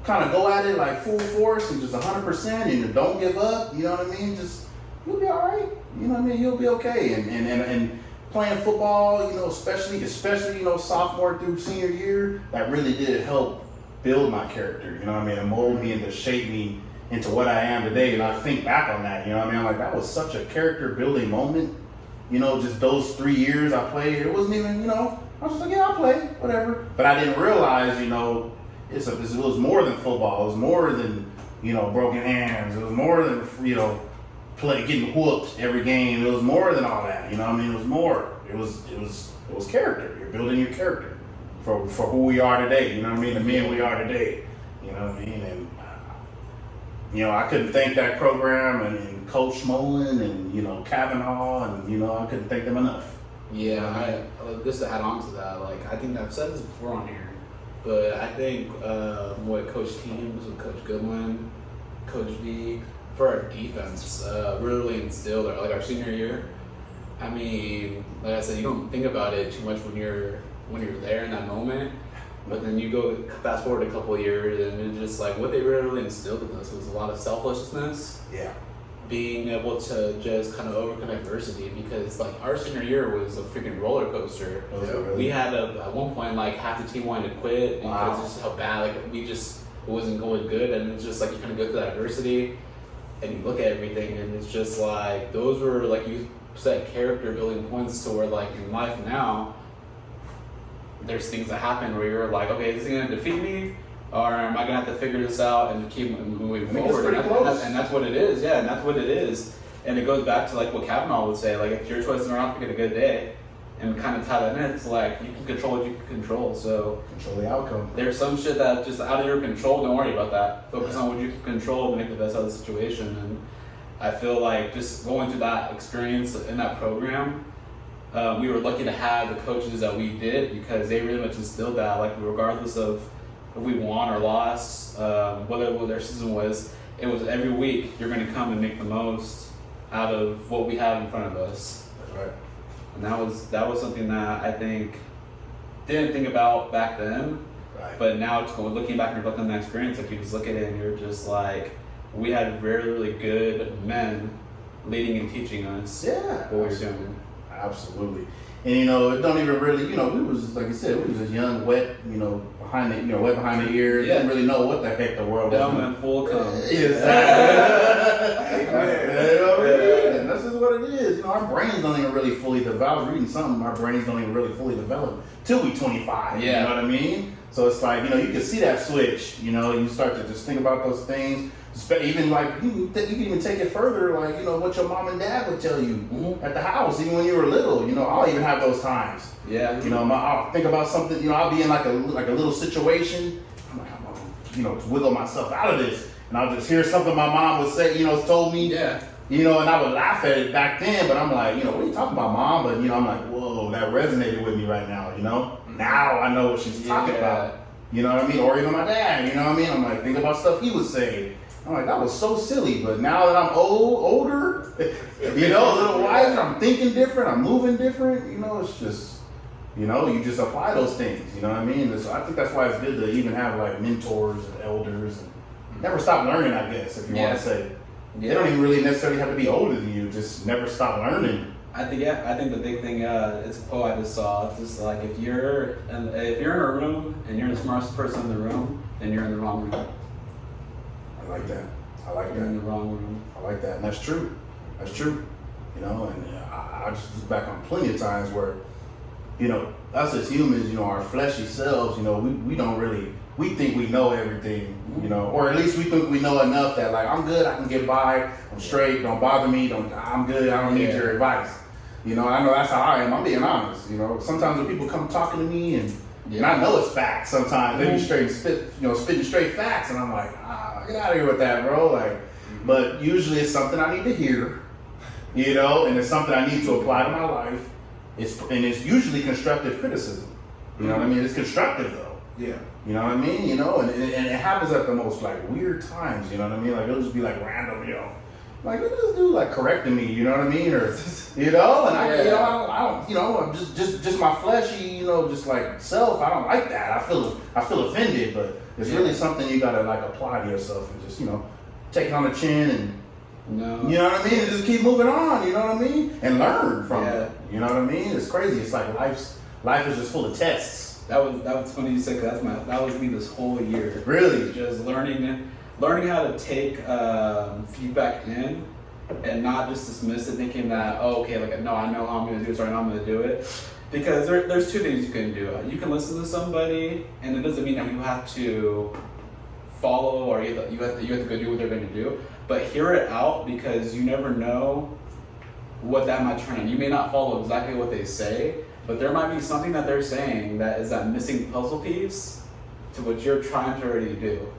kind of go at it like full force and just 100% and don't give up, you know what I mean, just you'll be all right. You know what I mean? You'll be okay. And playing football, you know, especially you know, sophomore through senior year, that really did help build my character. You know what I mean? And mold me and to shape me into what I am today. And I think back on that, you know what I mean? Like, that was such a character building moment. You know, just those 3 years I played, it wasn't even, you know, I was just like, yeah, I'll play, whatever. But I didn't realize, you know, it was more than football. It was more than broken hands. It was more than, getting whooped every game. It was more than all that. You know what I mean? It was more. It was character. You're building your character for who we are today. You know what I mean? The men we are today. You know what I mean? And I couldn't thank that program and Coach Smolin and Kavanaugh and I couldn't thank them enough. Yeah, just to add on to that, like I think I've said this before on here, but I think what Coach Teams with Coach Goodwin, Coach V for our defense really instilled like our senior year. I mean, like I said, you don't think about it too much when you're there in that moment. But then you go fast forward a couple of years, and it's just like what they really instilled in us was a lot of selflessness. Yeah. Being able to just kind of overcome adversity, because like our senior year was a freaking roller coaster. We had at one point like half the team wanted to quit because just how bad it wasn't going good, and it's just like you kind of go through that adversity, and you look at everything, and it's just like those were like you said character building points to where like in life now. There's things that happen where you're like, okay, is this going to defeat me? Or am I going to have to figure this out and keep moving forward? And that's what it is. Yeah, and that's what it is. And it goes back to like what Kavanaugh would say, like if your choices are not to get a good day, and kind of tie that in, it's like you can control what you can control. So control the outcome. There's some shit that's just out of your control. Don't worry about that. Focus on what you can control to make the best out of the situation. And I feel like just going through that experience in that program, we were lucky to have the coaches that we did, because they really much instilled that, like regardless of if we won or lost, whatever their season was, it was every week you're going to come and make the most out of what we have in front of us. That's right. And that was something that I think didn't think about back then, right. But now it's looking back and reflecting on that experience, like you just look at it and you're just like, we had really, really good men leading and teaching us what we were doing. Absolutely. And it don't even really, we was, like you said, we was just young, wet, behind the ears. Yeah. Didn't really know what the heck the world was. Dumb and full cum. Exactly. And that's just what it is. Our brains don't even really fully develop. I was reading something, our brains don't even really fully develop till we 25. Yeah. You know what I mean? So it's like, you can see that switch, you start to just think about those things. Even like you can even take it further, like what your mom and dad would tell you at the house, even when you were little. I'll even have those times. Yeah. I'll think about something. I'll be in like a little situation. I'm like, I'm gonna, wiggle myself out of this, and I'll just hear something my mom would say. Told me. Yeah. And I would laugh at it back then, but I'm like, what are you talking about, Mom? But I'm like, whoa, that resonated with me right now. Now I know what she's talking about. You know what I mean? Or even my dad. You know what I mean? I'm like, think about stuff he would say. I'm like, that was so silly, but now that I'm older, a little wiser, I'm thinking different, I'm moving different, it's just, you just apply those things, you know what I mean? So I think that's why it's good to even have like mentors and elders and never stop learning, I guess, if you want to say. They don't even really necessarily have to be older than you, just never stop learning. I think the big thing, it's a quote I just saw. It's just like if you're in a room and you're the smartest person in the room, then you're in the wrong room. I like that. You're in the wrong room. I like that, and that's true. That's true. And I just look back on plenty of times where, us as humans, our fleshy selves, we don't really, we think we know everything, or at least we think we know enough that like, I'm good, I can get by, I'm straight, don't bother me, I'm good, I don't need your advice. I know that's how I am, I'm being honest, Sometimes when people come talking to me and I know it's facts sometimes, they be spitting straight facts, and I'm like, get out of here with that, bro. Like, but usually it's something I need to hear, and it's something I need to apply to my life. It's usually constructive criticism. You know what I mean? It's constructive though. Yeah. You know what I mean? And it happens at the most like weird times. You know what I mean? Like it'll just be like random, like look at this dude like correcting me. You know what I mean? Or and I don't, just my fleshy, just like self. I don't like that. I feel offended, but it's really something you gotta like apply to yourself and just take it on the chin and you know what I mean, and just keep moving on. You know what I mean, and learn from it. You know what I mean? It's crazy. It's like life is just full of tests. That was funny you said, 'cause that was me this whole year. Really, just learning how to take feedback in and not just dismiss it, thinking that no, I know how I'm gonna do it, so I know I'm gonna do it. Because there's two things you can do. You can listen to somebody, and it doesn't mean that you have to follow, or you have to go do what they're going to do. But hear it out, because you never know what that might turn in. You may not follow exactly what they say, but there might be something that they're saying that is that missing puzzle piece to what you're trying to already do.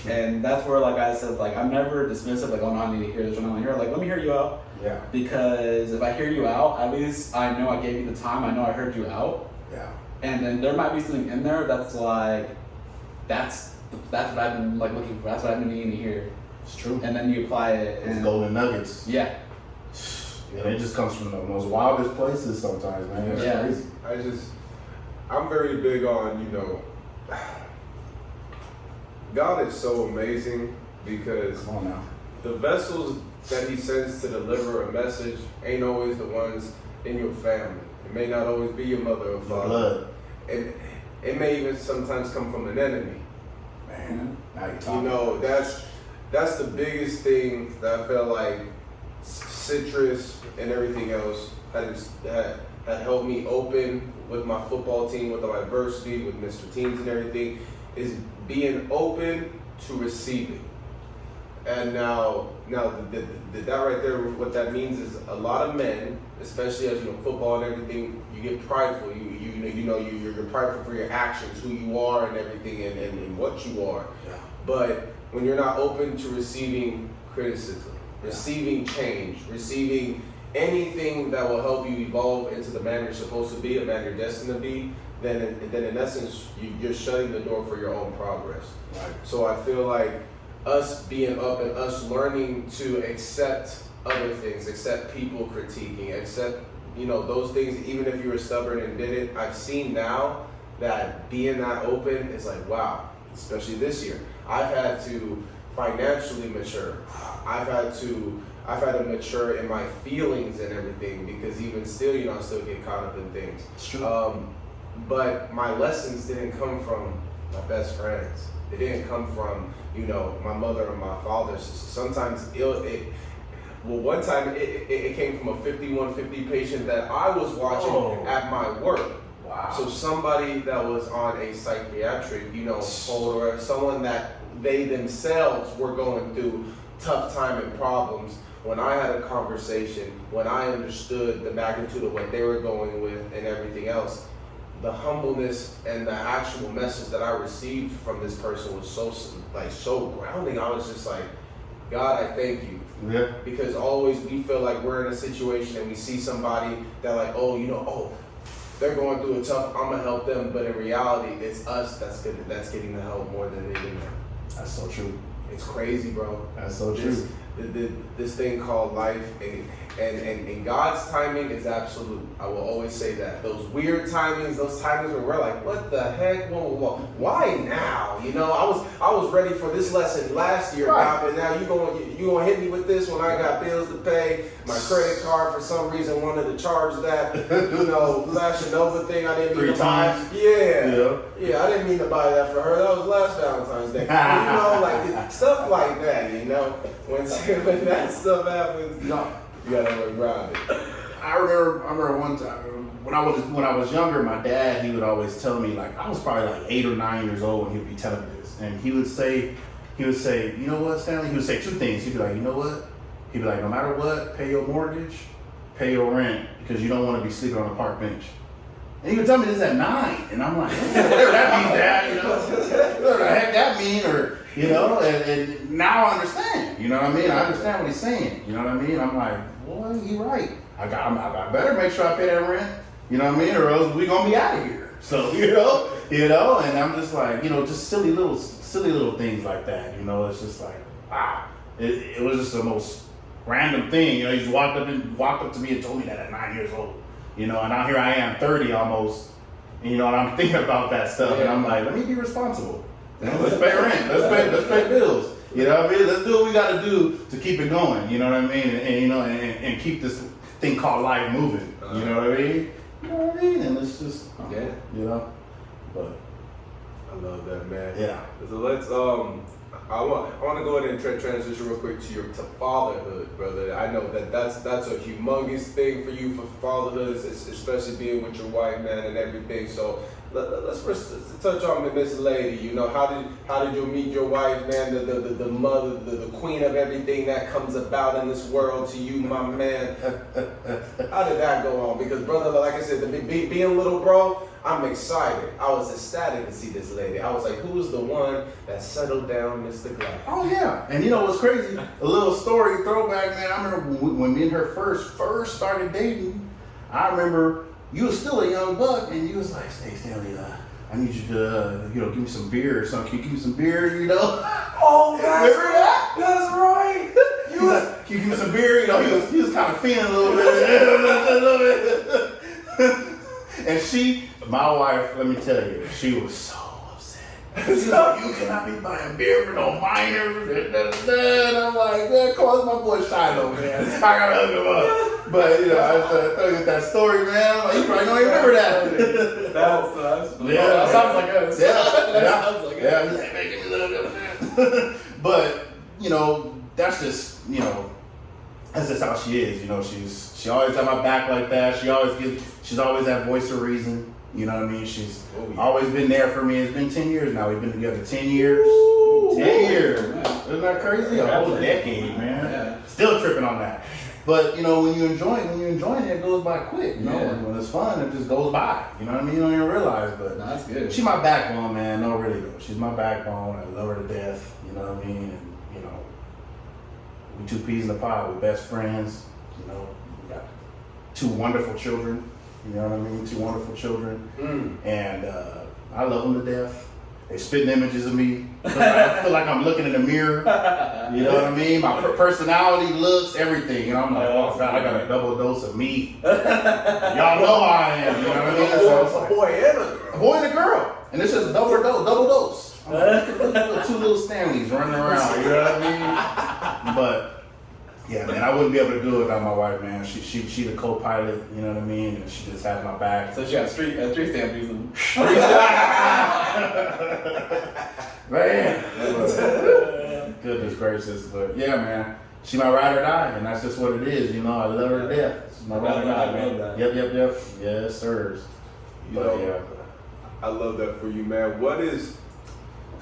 And that's where, like I said, like I'm never dismissive, like, oh no, I need to hear this, or I hear, like, let me hear you out. Yeah. Because if I hear you out, at least I know I gave you the time, I know I heard you out. Yeah. And then there might be something in there that's like, that's what I've been like looking for. That's what I've been needing to hear. It's true. And then you apply it. It's and golden nuggets. Yeah. And it just comes from the most wildest places sometimes, man. It's crazy. I'm very big on, you know, God is so amazing, because Come on now. the vessels that he sends to deliver a message ain't always the ones in your family. It may not always be your mother or father. Blood. It may even sometimes come from an enemy. Man, now you're talking. You know, that's the biggest thing that I felt like Citrus and everything else had helped me open with my football team, with my adversity, with Mr. Teams and everything, is being open to receiving. And now that right there, what that means is a lot of men, especially as you know, football and everything, you get prideful. You're prideful for your actions, who you are, and everything, and what you are. Yeah. But when you're not open to receiving criticism, receiving change, receiving anything that will help you evolve into the man you're supposed to be, a man you're destined to be, then in essence, you're shutting the door for your own progress. Right. So I feel like us being up and us learning to accept other things, accept people critiquing, accept, you know, those things, even if you were stubborn and did it. I've seen now that being that open is like, wow, especially this year. I've had to financially mature. I've had to mature in my feelings and everything, because even still, you know, I still get caught up in things. It's true. But my lessons didn't come from my best friends. It didn't come from, you know, my mother or my father. Sometimes one time it came from a 5150 patient that I was watching at my work. Wow. So somebody that was on a psychiatric, you know, hold, or someone that they themselves were going through tough time and problems. When I had a conversation, when I understood the magnitude of what they were going with and everything else, the humbleness and the actual message that I received from this person was so grounding. I was just like, God, I thank you. Yeah. Because always we feel like we're in a situation and we see somebody that like, oh, you know, oh, they're going through it tough, I'm gonna help them. But in reality, it's us that's getting the help more than they do. That's so true. It's crazy, bro. That's so true. This thing called life, and God's timing is absolute. I will always say that. Those weird timings, those timings where we're like, what the heck? Whoa. Why now? You know, I was ready for this lesson last year, right. Bob, and now you gonna hit me with this when I got bills to pay. My credit card for some reason wanted to charge that, you know, Flash Nova thing. I didn't mean 3 to times. buy. Yeah, I didn't mean to buy that for her. That was last Valentine's Day. You know, like stuff like that. You know, when that stuff happens, you gotta look around it. I remember one time when I was younger, my dad, he would always tell me, like, I was probably like 8 or 9 years old when he would be telling me this, and he would say, you know what, Stanley? He would say 2 things. He'd be like, you know what? He'd be like, no matter what, pay your mortgage, pay your rent, because you don't want to be sleeping on a park bench. And he would tell me this at 9, and I'm like, whatever that means, Dad, you know, whatever the heck that mean, or, you know, and now I understand, you know what I mean? I understand what he's saying, you know what I mean? I'm like, boy, he right. I better make sure I pay that rent, you know what I mean, or else we gonna be out of here. So, you know, and I'm just like, you know, just silly little things like that, you know, it's just like, wow. It was just the most random thing, you know, he just walked up to me and told me that at 9 years old. You know, and now here I am, 30 almost, you know, and I'm thinking about that stuff, and I'm like, let me be responsible. You know, let's pay rent, let's pay bills. You know what I mean? Let's do what we got to do to keep it going. You know what I mean? And you know, and keep this thing called life moving. You know what I mean? You know what I mean? And it's just, you know, but I love that, man. Yeah. So let's I want to go ahead and transition real quick to fatherhood, brother. I know that's a humongous thing for you for fatherhood, especially being with your wife, man, and everything. So let's first touch on Miss Lady. You know, how did you meet your wife, man? The mother, the queen of everything that comes about in this world to you, my man. How did that go on? Because brother, like I said, being little bro, I'm excited. I was ecstatic to see this lady. I was like, who's the one that settled down Mr. Glass? Oh yeah, and you know what's crazy? A little story throwback, man. I remember when me and her first started dating. I remember you was still a young buck, and you was like, "Hey Stanley, I need you to, give me some beer or something. Can you give me some beer, you know?" Oh, remember that? That's right. You was like, "Can you give me some beer?" You know, he was kind of feeling a little bit. And my wife, let me tell you, she was so upset. She's like, "You cannot be buying beer for no minors." And I'm like, "Man, call my boy Shiloh, man. I gotta hook him up." But I tell you that story, man. Like, you probably don't even remember that. That's yeah, that sounds like us. Yeah, Sounds like yeah. He's like, "Man, give me a little bit." But that's just that's just how she is. She always got my back like that. She's always that voice of reason. You know what I mean? She's always been there for me. It's been 10 years now. We've been together 10 years. Ooh, 10 years. Ooh. Isn't that crazy? A whole decade, man. Yeah. Still tripping on that. But when you're enjoying it, it goes by quick. Yeah. When it's fun, it just goes by. You know what I mean? You don't even realize. But No, that's good. she's my backbone, man. No, really though. She's my backbone. I love her to death. You know what I mean? And we two peas in the pod. We're best friends. We got 2 wonderful children. You know what I mean? 2 wonderful children. And I love them to death. They spitting images of me. I feel like I'm looking in the mirror. You know what I mean? My personality, looks, everything. And I'm like, oh God, I got a double dose of me. Y'all know how I am. You know what I mean? So it's like, a boy and a girl. And it's just double dose. I'm like, 2 little Stanleys running around. You know what I mean? But yeah, man, I wouldn't be able to do it without my wife, man. She the co-pilot, you know what I mean? And she just has my back. So she got three stamp using. Man. Goodness gracious. But yeah, man. She my ride or die, and that's just what it is, I love her to death. She's my ride or die, man. Yep. Yes, sir. Yeah. I love that for you, man. Because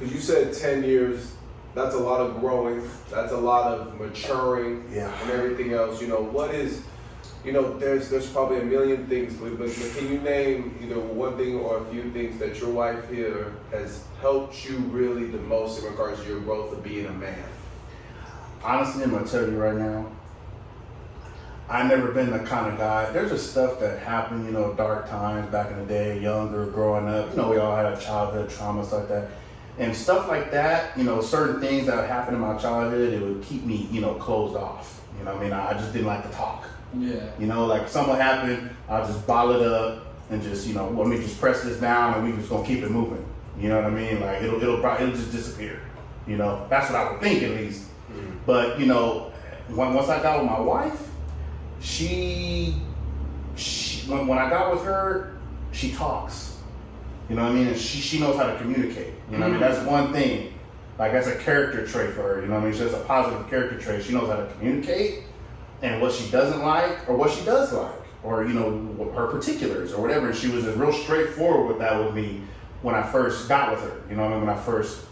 you said 10 years, that's a lot of growing, that's a lot of maturing, and everything else. What is, there's probably a million things, but can you name either one thing or a few things that your wife here has helped you really the most in regards to your growth of being a man? Honestly, I'm gonna tell you right now, I've never been the kind of guy. There's just stuff that happened, dark times back in the day, younger, growing up. We all had childhood trauma, stuff like that. And stuff like that, certain things that would happen in my childhood, it would keep me, closed off. You know what I mean? I just didn't like to talk. Yeah. Like if something happened, I'll just bottle it up and just, let me just press this down and we just gonna keep it moving. You know what I mean? Like it'll just disappear. That's what I would think at least. But, once I got with my wife, she when I got with her, she talks. You know what I mean? And she knows how to communicate. You know what I mean? That's one thing. Like that's a character trait for her. You know what I mean? She has a positive character trait. She knows how to communicate and what she doesn't like or what she does like. Or, her particulars or whatever. And she was just real straightforward with that with me when I first got with her. You know what I mean? When I first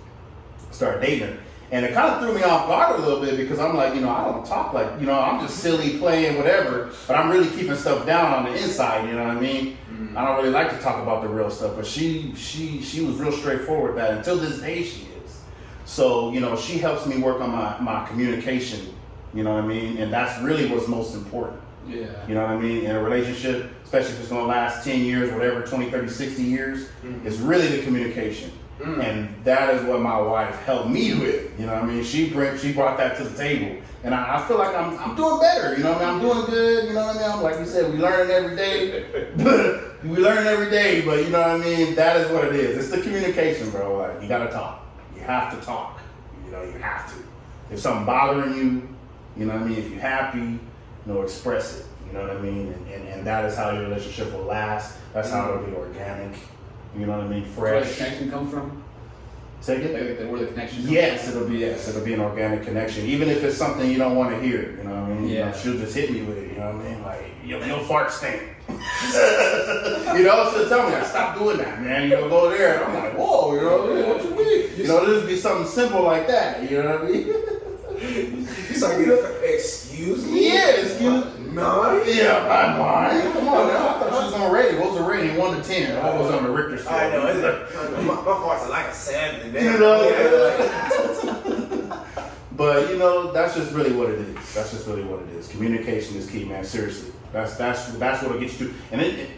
started dating her. And it kind of threw me off guard a little bit because I'm like, I don't talk like, I'm just silly playing whatever, but I'm really keeping stuff down on the inside, you know what I mean? I don't really like to talk about the real stuff, but she was real straightforward with that. Until this day she is. So, she helps me work on my communication, you know what I mean? And that's really what's most important. Yeah. You know what I mean? In a relationship, especially if it's going to last 10 years, whatever, 20, 30, 60 years, it's really the communication. And that is what my wife helped me with. You know what I mean? She brought that to the table. And I feel like I'm doing better. You know what I mean? I'm doing good. You know what I mean? Like you said, we learning every day. But you know what I mean? That is what it is. It's the communication, bro. Like you got to talk. You have to talk. You have to. If something bothering you, you know what I mean? If you're happy, express it. You know what I mean? And that is how your relationship will last. That's how it'll be organic. You know what I mean? Fresh. Where the connection comes from? Take it? Like where the connection. Yes, it'll be an organic connection. Even if it's something you don't want to hear, you know what I mean? Yeah. You know, she'll just hit me with it, you know what I mean? Like, your fart stink. You know, she'll tell me, like, stop doing that, man. You know, go there. And I'm like, whoa, you know, what you mean? You know, this be something simple like that, you know what I mean? Excuse me? Yeah, excuse me. No. Yeah, I'm mine. Come on now. I thought she was on rating. What was the rating? 1 to 10. I was on the Richter scale. I know. My farts are like a 7. You know? But, you know, that's just really what it is. That's just really what it is. Communication is key, man. Seriously. That's what'll get you to. And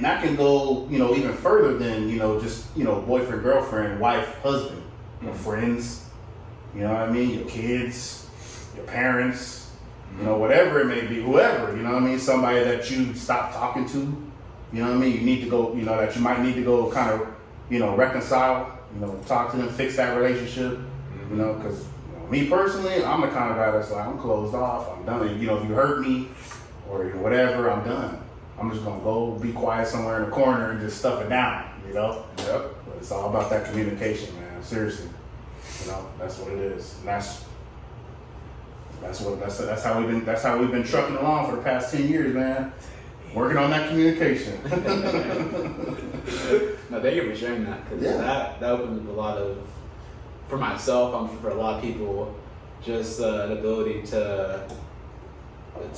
that can go, you know, even further than, you know, just, you know, boyfriend, girlfriend, wife, husband, you know, friends, you know what I mean? Your kids, your parents, you know, whatever it may be, whoever, you know what I mean? Somebody that you stop talking to, you know what I mean? You need to go, you know, that you might need to go kind of, you know, reconcile, you know, talk to them, fix that relationship, you know, because me personally, I'm the kind of guy that's like, I'm closed off, I'm done. You know, if you hurt me or you know, whatever, I'm done. I'm just gonna go be quiet somewhere in the corner and just stuff it down, you know? Yep. But it's all about that communication, man. Seriously. You know, that's what it is. And that's how we've been trucking along for the past 10 years, man. Working on that communication. No, thank you for sharing that, because that opens up a lot of, for myself, I'm sure for a lot of people, just an ability to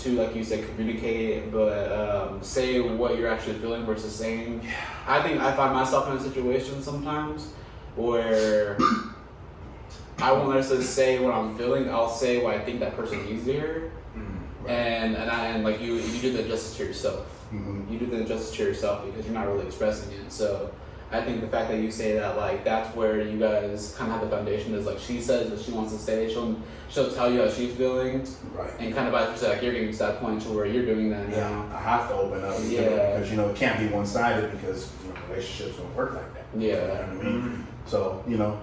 like you said, communicate, but say what you're actually feeling versus saying. I think I find myself in a situation sometimes where I won't necessarily say what I'm feeling. I'll say what I think that person needs to hear, Right. and like you do the justice to yourself. Mm-hmm. You do the justice to yourself because you're not really expressing it. So I think the fact that you say that, like, that's where you guys kind of have the foundation. Is like she says what she wants to say. She'll tell you how she's feeling, Right. and kind of vice versa. Like you're getting to that point to where you're doing that Yeah, now. I have to open up. You know, Yeah. because, you know, it can't be one-sided because, you know, relationships don't work like that. You know Yeah. what I mean? So, you know,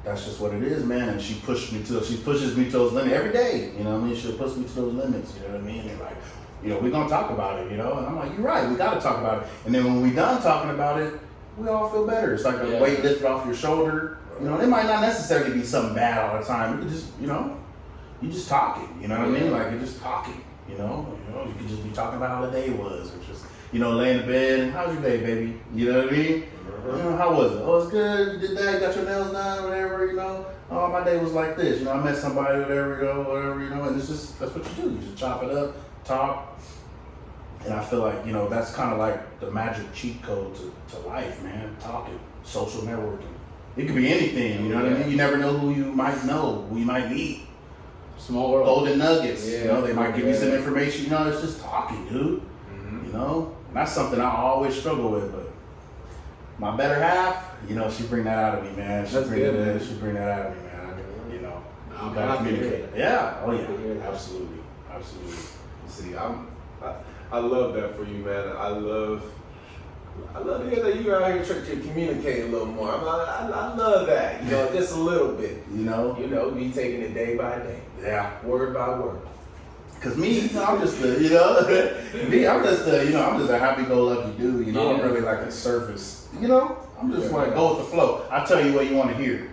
that's just what it is, man. And she pushes me to those limits every day. You know what I mean? She'll push me to those limits. You know what I mean? And like, you know, we're gonna talk about it. You know, and I'm like, you're right. We gotta talk about it. And then when we done talking about it, we all feel better. It's like a weight lifted off your shoulder. You know, it might not necessarily be something bad all the time. You could just, you know, you just talking. You know what I mean? Like you're just talking. You know, you could just be talking about how the day was, or just, you know, lay in the bed and how's your day, baby? You know what I mean? You know, how was it? Oh, it's good. You did that. You got your nails done, whatever. You know. Oh, my day was like this. You know, I met somebody, whatever. You know. And it's just that's what you do. You just chop it up, talk. And I feel like, you know, that's kind of like the magic cheat code to life, man. Talking, social networking. It could be anything. You know what I mean? You never know who you might meet. Small world. Golden nuggets. Yeah. You know, they might give you some information. You know, it's just talking, dude. You know, and that's something I always struggle with, but my better half, you know, she bring that out of me, man. She That's bring good, that, man. She bring that out of me, man. You know, I'm you gotta happy to hear communicate. that. Yeah. Oh Happy to hear yeah. that. Absolutely. Absolutely. See, I love that for you, man. I love to hear that you out here trying to communicate a little more. I love that, you know, just a little bit. You know. You know, me taking it day by day, Yeah. word by word. Cause me, I'm just a, you know, I'm just a happy-go-lucky dude. You know, I'm Yeah. really like a surface. You know, I'm just like go with the flow. I tell you what you want to hear.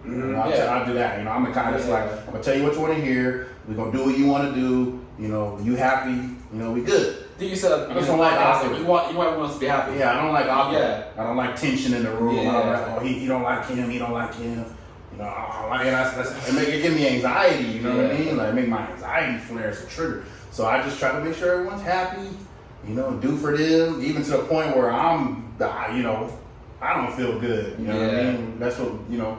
You know, I'll do that. You know, I'm the kind that's like, I'm gonna tell you what you want to hear. We're gonna do what you want to do. You know, you happy. You know, we good. You said I just don't like awkward. you want us to be happy. Yeah, I don't like awkward. Yeah. I don't like tension in the room. I don't Yeah. like, he don't like him. He don't like him. You know, it give me anxiety. You know what I mean? Like, make my anxiety flare as a trigger. So I just try to make sure everyone's happy. You know, do for them, even to the point where you know, I don't feel good. You know what I mean? That's what, you know.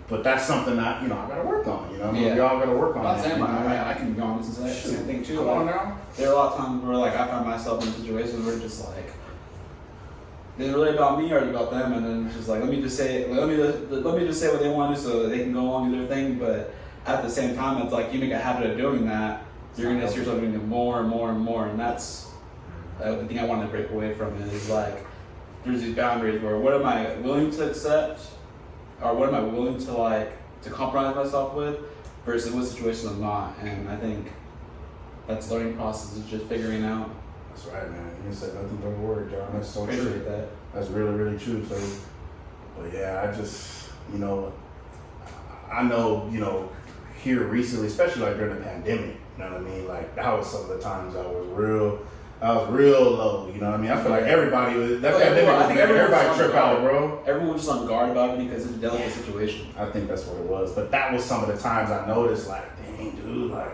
But that's something that, you know, I gotta work on. You know, what I mean? Y'all gotta work on I'm that. saying, You know? I can be honest and say the same thing too. Come on now. There are a lot of times where, like, I find myself in situations where it's just like, is it really about me or about them? And then it's just like, let me just say what they want to do so they can go on and do their thing. But at the same time, it's like you make a habit of doing that, you're gonna see yourself doing it more and more and more. And that's the thing I want to break away from. Is like, there's these boundaries where what am I willing to accept, or what am I willing to compromise myself with, versus what situations I'm not. And I think that's the learning process, is just figuring out. That's right, man. You said nothing but a word, John. That's so Appreciate true. that. That's really, really true. So, but yeah, you know, I know, you know, here recently, especially like during the pandemic, you know what I mean? Like that was some of the times I was real low, you know what I mean? I feel like everybody was, that pandemic, I think everybody tripped out, bro. Everyone was just on guard about it because it's a delicate situation. I think that's what it was. But that was some of the times I noticed, like, dang, dude, like,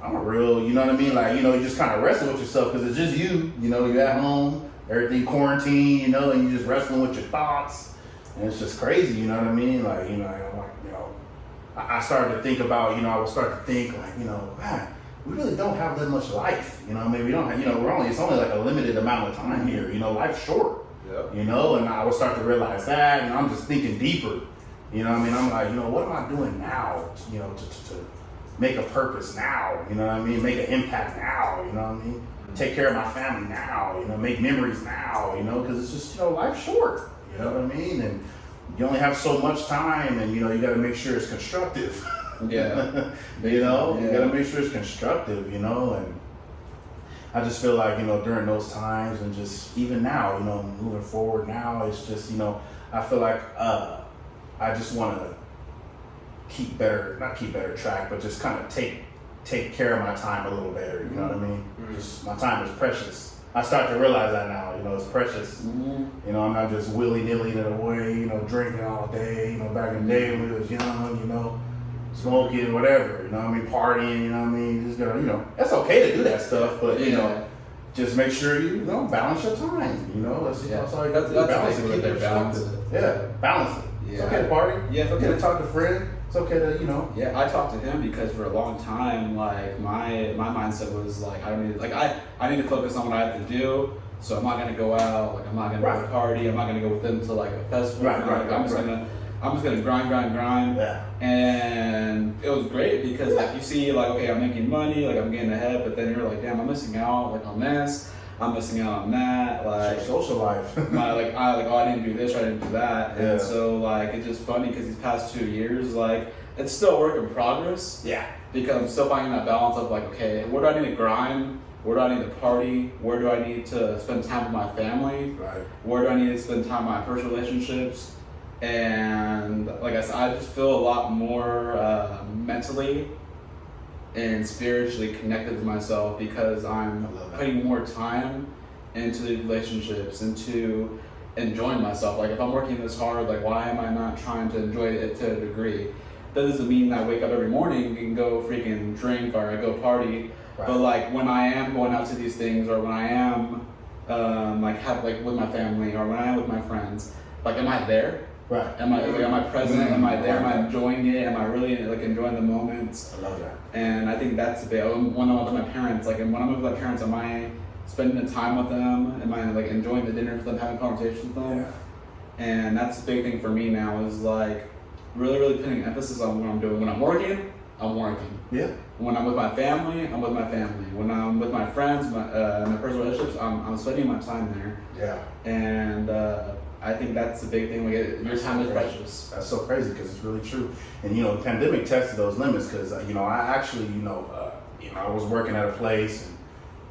I'm a real, you know what I mean? Like, you know, you just kind of wrestle with yourself because it's just you know, you're at home, everything quarantine, you know, and you just wrestling with your thoughts. And it's just crazy, you know what I mean? Like, you know, I'm like, you know, I started to think about, you know, I would start to think, like, you know, man, we really don't have that much life, you know. I mean, we don't have, you know, it's only like a limited amount of time here, you know. Life's short, you know. And I would start to realize that, and I'm just thinking deeper, you know. I mean, I'm like, you know, what am I doing now, you know, to make a purpose now, you know what I mean? Make an impact now, you know what I mean? Take care of my family now, you know, make memories now, you know, because it's just, you know, life's short, you know what I mean? And you only have so much time, and you know, you got to make sure it's constructive. Yeah. You know, you gotta make sure it's constructive, you know, and I just feel like, you know, during those times and just even now, you know, moving forward now, it's just, you know, I feel like I just want to not keep better track, but just kind of take care of my time a little better, you know what I mean? Just my time is precious. I start to realize that now, you know, it's precious. You know, I'm not just willy-nilly it away, you know, drinking all day, you know, back in the day when we was young, you know, smoking, whatever, you know what I mean, partying, you know what I mean, just gotta, you know, it's okay to do that stuff, but, you know, just make sure you know, balance your time, you know, that's all you got to do, balance it, keep it balance. Yeah, balance it. Yeah. It's okay to party, it's okay to talk to friends, it's okay to, you know. Yeah, I talked to him because for a long time, like, my mindset was like, I need to focus on what I have to do. So I'm not gonna go out, like I'm not gonna go to a party, I'm not gonna go with them to like a festival. I'm just gonna grind. Yeah. And it was great because like you see like, okay, I'm making money, like I'm getting ahead, but then you're like, damn, I'm missing out like on this, I'm missing out on that, like social life. oh, I didn't do this, I didn't do that. And so like it's just funny because these past 2 years, like it's still a work in progress. Yeah. Because I'm still finding that balance of like, okay, where do I need to grind? Where do I need to party? Where do I need to spend time with my family? Right. Where do I need to spend time with my personal relationships? And like I said, I just feel a lot more mentally and spiritually connected to myself because I'm putting more time into the relationships, into enjoying myself. Like if I'm working this hard, like why am I not trying to enjoy it to a degree? That doesn't mean I wake up every morning and go freaking drink or I go party. Right. But like when I am going out to these things or when I am with my family or when I am with my friends, like am I there? Right. Am I present? Am I there? Am I enjoying it? Am I really like enjoying the moments? I love that. And I think that's the big. When I'm with my parents, like when I'm with my parents, am I spending the time with them? Am I like enjoying the dinner with them, having conversations with them? Yeah. And that's the big thing for me now is like really putting emphasis on what I'm doing. When I'm working, I'm working. Yeah. When I'm with my family, I'm with my family. When I'm with my friends, my personal relationships, I'm spending my time there. Yeah. And I think that's the big thing. Like your time is precious. That's so crazy because it's really true. And you know, the pandemic tested those limits because you know, I actually, I was working at a place and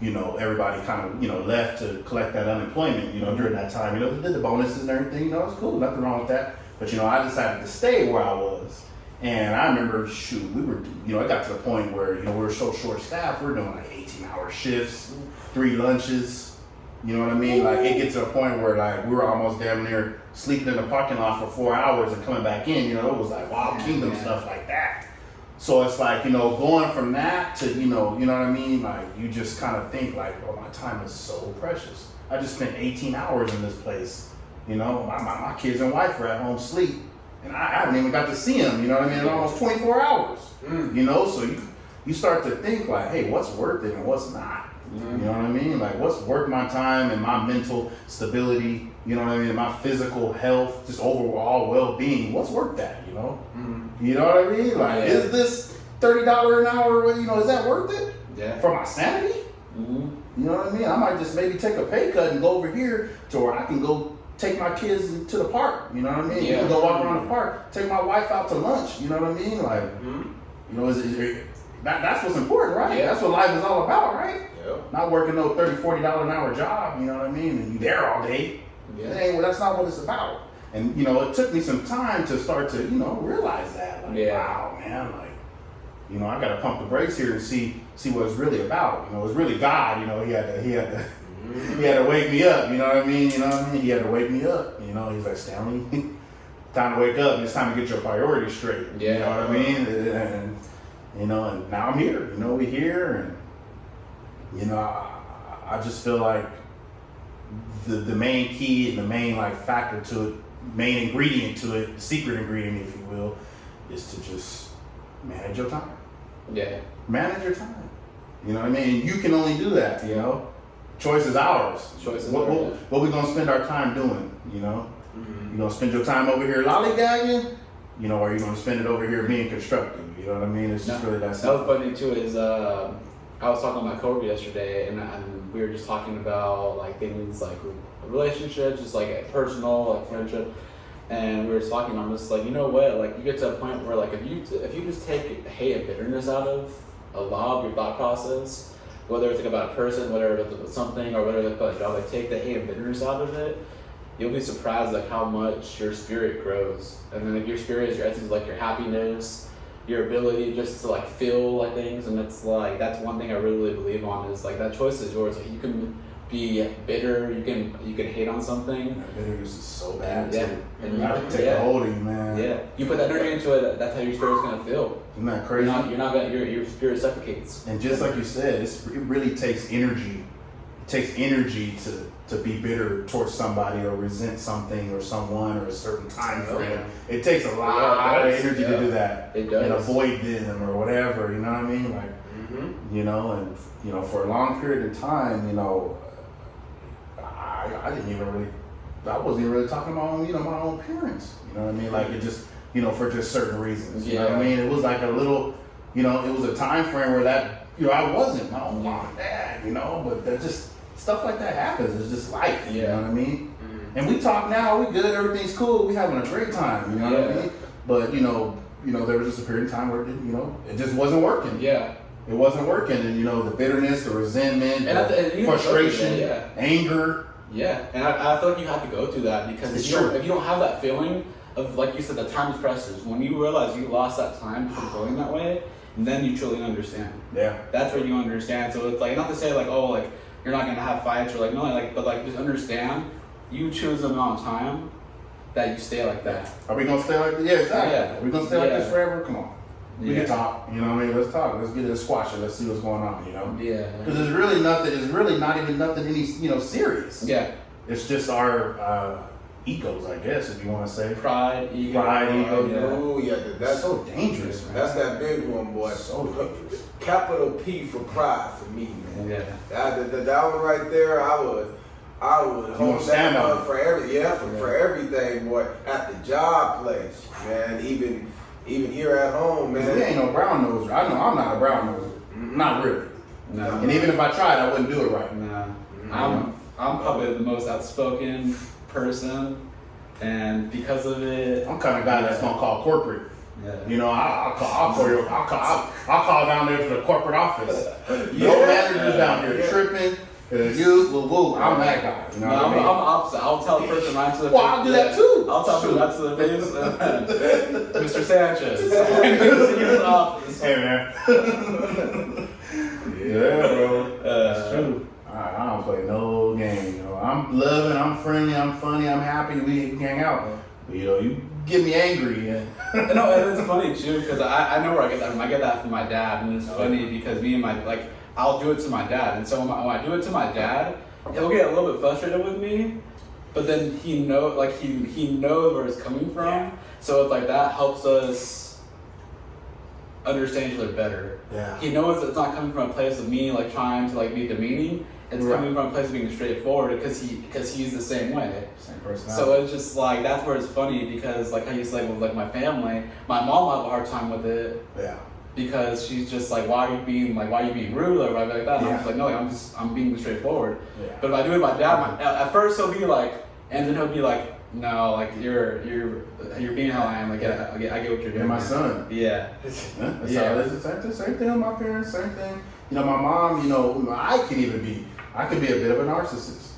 you know, everybody kind of left to collect that unemployment. You know, during that time, you know, they did the bonuses and everything. You know, it was cool, nothing wrong with that. But you know, I decided to stay where I was. And I remember, we were, it got to the point where, we were so short-staffed, we're doing like 18-hour shifts, 3 lunches, you know what I mean? Like, it gets to a point where, like, we were almost damn near sleeping in the parking lot for 4 hours and coming back in, it was like Wild Kingdom stuff like that. So it's like, going from that to, you know what I mean? Like, you just kind of think, like, oh, my time is so precious. I just spent 18 hours in this place, my kids and wife are at home asleep. And I haven't even got to see them, you know what I mean? In almost 24 hours, so you start to think like, hey, what's worth it and what's not? You know what I mean? Like what's worth my time and my mental stability, you know what I mean? And my physical health, just overall well-being, what's worth that, You know what I mean? Like, is this $30 an hour, is that worth it? Yeah. For my sanity? You know what I mean? I might just maybe take a pay cut and go over here to where I can go take my kids to the park, you know what I mean? Yeah. Go walk around the park, take my wife out to lunch, you know what I mean? Like, that's what's important, right? Yeah. That's what life is all about, right? Yeah. Not working $30, $40 an hour job, you know what I mean? And you there all day. Yeah. That's not what it's about. And it took me some time to start to realize that. Like, wow, man, like I got to pump the brakes here and see what it's really about. It's really God. He had to wake me up. You know what I mean? He had to wake me up. He's like, Stanley, time to wake up. It's time to get your priorities straight. Yeah. You know what I mean? And now I'm here. We're here, and I just feel like the main key and the main factor to it, main ingredient to it, the secret ingredient, if you will, is to just manage your time. Yeah. Manage your time. You know what I mean? You can only do that. Choice is ours. What we gonna spend our time doing? You gonna spend your time over here lollygagging? Or are you gonna spend it over here being constructive? You know what I mean? It's just really that simple. That was funny too. Is I was talking to my coworker yesterday, and we were just talking about things like relationships, just personal, friendship, and we were talking. I'm just like, you know what? You get to a point where if you just take hate and bitterness out of a lot of your thought process, whether it's about a person, whether it's something, or whether it's about a job, take the hate and bitterness out of it, you'll be surprised how much your spirit grows. And then your spirit is your essence, your happiness, your ability just to feel things. And it's that's one thing I really believe on is that choice is yours. You can be bitter, you can hate on something. That bitterness is so bad too. And you have to take a hold of you, man. Yeah. You put that energy into it, that's how your spirit's gonna feel. Isn't that crazy? You're not gonna your spirit suffocates. And just like you said, it really takes energy. It takes energy to be bitter towards somebody or resent something or someone or a certain time frame. Yeah. It takes a lot of energy to do that. It does. And avoid them or whatever, you know what I mean? And for a long period of time, I wasn't even really talking about my own parents. You know what I mean? It just for just certain reasons. You know what I mean? It was a little, it was a time frame where that I wasn't my own mom and dad, but that just stuff like that happens. It's just life. You know what I mean? Mm-hmm. And we talk now, we good, everything's cool, we having a great time, you know what I mean? But there was just a period of time where it just wasn't working. Yeah. It wasn't working, and the bitterness, the resentment, the frustration, anger. Yeah, and I feel like you have to go through that because if you don't have that feeling of, like you said, the time is precious. When you realize you lost that time from feeling that way, then you truly understand. Yeah. That's where you understand. So it's not to say you're not gonna have fights or but just understand. You choose the amount of time that you stay like that. Are we gonna stay like this? Yeah, exactly. Yeah. Are we gonna stay like this forever? Come on. We can talk, what I mean? Let's talk. Let's get it squash it. Let's see what's going on, Yeah. Because it's really nothing. It's really not even nothing any, serious. Yeah. It's just our egos, I guess, if you want to say. Pride, ego. Oh yeah, that's so dangerous, man. That's that big one, boy. So dangerous. Capital P for pride for me, man. Yeah. That one right there, I would hold that up for for everything, boy. At the job place, man. Even here at home, man. We ain't no brown noser. I know I'm not a brown noser. Mm-hmm. Not really. No. And even if I tried, I wouldn't do it right. No. I'm probably the most outspoken person, and because of it, I'm kind of guy that's gonna call corporate. Yeah. I'll call down there to the corporate office. No managers down here tripping. Woo, I'm that guy. You know what I mean? I'm opposite. I'll tell the person right to the face. Well, I'll do that too. I'll tell them right to the face. Mr. Sanchez. He's in the office. Hey, man. Yeah, bro. That's true. I don't play no game. I'm loving, I'm friendly, I'm funny, I'm happy. We hang out. But, you get me angry. And it's funny too because I know where I get that from. I get that from my dad, and it's funny because me and my I'll do it to my dad, and so when I do it to my dad, he'll get a little bit frustrated with me, but then he knows where it's coming from. Yeah. So it's that helps us understand each other better. Yeah. He knows it's not coming from a place of me trying to be demeaning. It's coming from a place of being straightforward because he's the same way. Same personality. So it's just that's where it's funny because how you say with my family, my mom will have a hard time with it. Yeah. Because she's just why are you being rude or whatever like that? And I'm just no, I'm being straightforward. Yeah. But if I do it with my dad, at first he'll be and then he'll be no, you're being how I am. I get what you're doing. You're my son. Yeah. It's the same thing with my parents. Same thing. My mom. I can be a bit of a narcissist.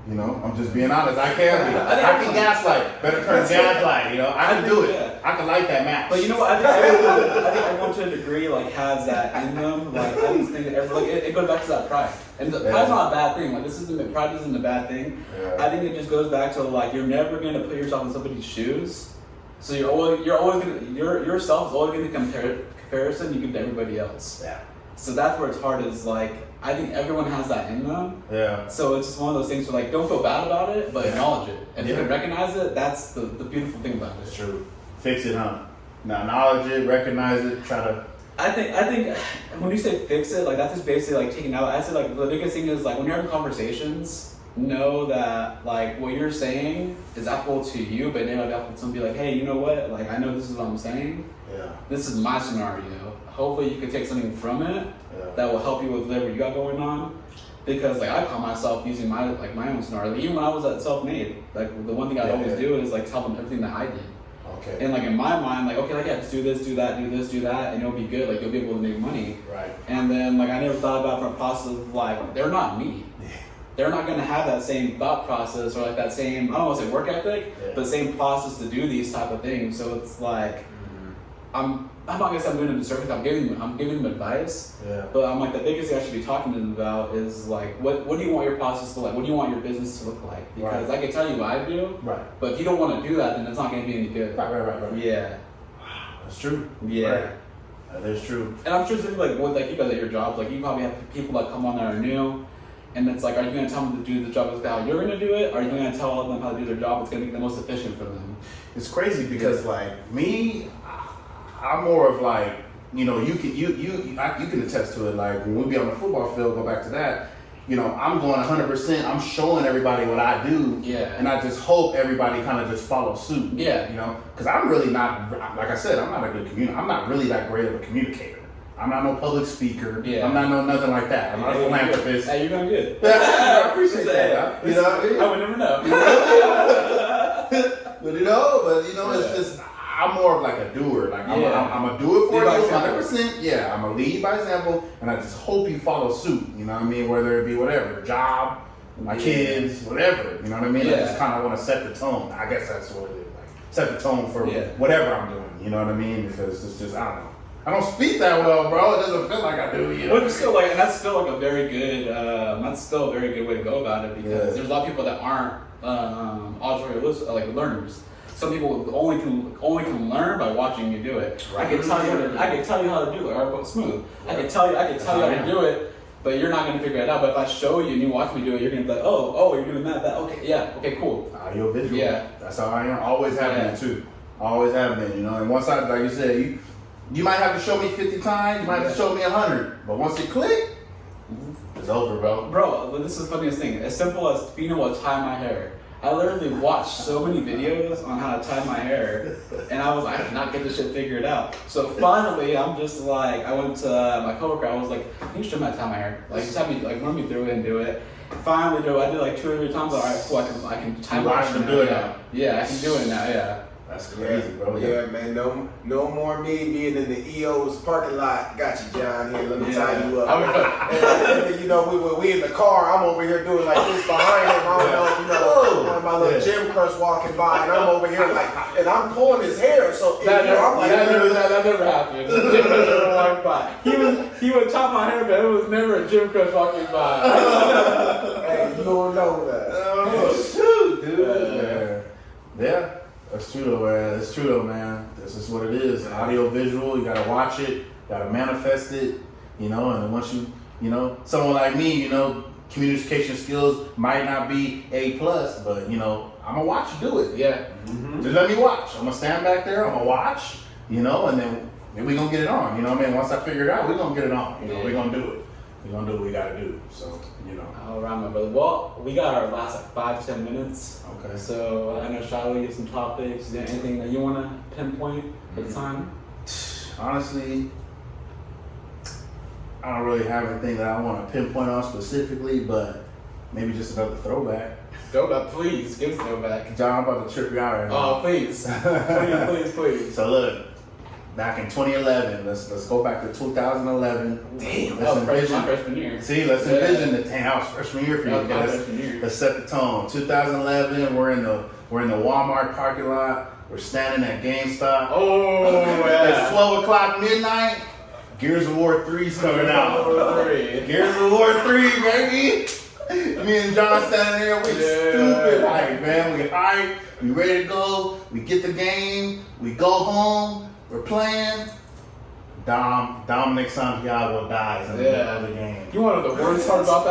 You know, I'm just being honest. I can be. I can gaslight. Better turn gaslight. You know, I can do it. Yeah. I can light that match. But you know what? I think everyone to a degree like has that in them. Like I just think that it goes back to that pride, and pride's not a bad thing. Like pride isn't a bad thing. Yeah. I think it just goes back to like you're never gonna put yourself in somebody's shoes, so you're always gonna yourself is always gonna comparison you give to everybody else. Yeah. So that's where it's hard. Is like I think everyone has that in them. Yeah. So it's just one of those things where like don't feel bad about it, but acknowledge it. And if you can recognize it, that's the beautiful thing about it. It's true. Fix it, huh? Now acknowledge it, recognize it, try to. I think when you say fix it, like that's just basically like taking out. I say like the biggest thing is like when you're having conversations, know that like what you're saying is applicable to you, but it may not be applicable to somebody. Like, hey, you know what? Like I know this is what I'm saying. Yeah. This is my scenario. Hopefully you can take something from it that will help you with whatever you got going on. Because like I caught myself using my own scenario. Like, even when I was at self-made, like the one thing I'd always do is like tell them everything that I did. Okay. And like in my mind, like okay, like yeah, just do this, do that, do this, do that, and it'll be good. Like you'll be able to make money. Right. And then like I never thought about it from a process of like they're not me. They're not gonna have that same thought process or like that same I don't want to say work ethic, but same process to do these type of things. So it's like I'm not gonna say I'm doing them a disservice. I'm giving them advice. Yeah. But I'm like the biggest thing I should be talking to them about is like what do you want your process to look like? What do you want your business to look like? Because I can tell you what I do. Right. But if you don't want to do that, then it's not gonna be any good. Right. Yeah. That's true. Yeah. Right. That is true. And I'm sure it's like with like you guys at your jobs, like you probably have people that come on that are new. And it's like, are you going to tell them to do the job how you're going to do it? Or are you going to tell them how to do their job? It's going to be the most efficient for them. It's crazy because like me, I'm more of like, you know, you can attest to it. Like when we be on the football field, go back to that. You know, I'm going 100%. I'm showing everybody what I do. Yeah. And I just hope everybody kind of just follow suit. Yeah. You know, because I'm really not, like I said, I'm not a good communicator. I'm not really that great of a communicator. I'm not no public speaker. Yeah. I'm not no nothing like that. I'm not a philanthropist. Hey, you're doing good. I appreciate that. You know what I mean? I would never know. But you know, it's just I'm more of like a doer. Like I'm a do it for you 100%. Yeah, I'm a lead by example, and I just hope you follow suit. You know what I mean? Whether it be whatever, job, my kids, whatever. You know what I mean? I just kind of want to set the tone. I guess that's what it is. Like set the tone for whatever I'm doing. You know what I mean? Because it's just I don't know. I don't speak that well, bro. It doesn't feel like I do. You know? But it's still like, and that's still like a very good. That's still a very good way to go about it because there's a lot of people that aren't auditory like learners. Some people only can learn by watching you do it. Right. I can tell you how to do it. Or smooth. I can tell you how to do it, but you're not gonna figure it out. But if I show you and you watch me do it, you're gonna be like, oh, you're doing that. Okay, cool. Audio visual. Yeah. That's how I am. Always have been too. Always have been. You know, and once I, like you said, you might have to show me 50 times, you might have to show me 100. But once it click, it's over, bro. Bro, this is the funniest thing. As simple as being able to tie my hair. I literally watched so many videos on how to tie my hair, and I cannot get this shit figured out. So finally, I'm just like, I went to my coworker, I was like, can you show me how to tie my hair? Like, just have me, like, run me through it and do it. Finally, I did like 2 or 3 times, all right, cool, I can tie my hair. Do it now. Yeah, I can do it now, yeah. That's crazy, bro. Yeah, man. No more me being in the EO's parking lot. Got you, John. Here, let me tie you up. And then, you know, we in the car. I'm over here doing like this behind him. I don't know, one of my little gym crush walking by, and I'm over here like, and I'm pulling his hair. So that never happened. Gym crush never walked by. He would top my hair, but it was never a gym crush walking by. Hey, you don't know that. Oh shoot, dude. Yeah. That's true though, man. This is what it is. Audio visual, you gotta watch it, you gotta manifest it, you know, and then once you know, someone like me, you know, communication skills might not be A+, but you know, I'm gonna watch you do it. Yeah. Mm-hmm. Just let me watch. I'm gonna stand back there, I'm gonna watch, you know, and then we're gonna get it on. You know what I mean? Once I figure it out, we're gonna get it on. You know, we're gonna do it. We're gonna do what we gotta do. So, you know. All right, my brother. Well, we got our last like 5 to 10 minutes. Okay. So I know Shiloh, you have some topics. Is there anything that you want to pinpoint at the time? Honestly, I don't really have anything that I want to pinpoint on specifically, but maybe just another throwback. Throwback, please. Give us a throwback. John, I'm about to trip you out right now. Oh, please. Please. So look, back in 2011. Let's go back to 2011. Damn, that was my freshman year. See, let's envision the house freshman year for you guys. Let's set the tone. 2011. We're in the Walmart parking lot. We're standing at GameStop. Oh yeah. It's 12 o'clock midnight. Gears of War 3's coming out. Gears of War 3, baby. Me and John standing there, we stupid hype, man. We hype, we ready to go, we get the game, we go home, we're playing. Dominic Santiago dies in the middle of the game. You want to know the worst part about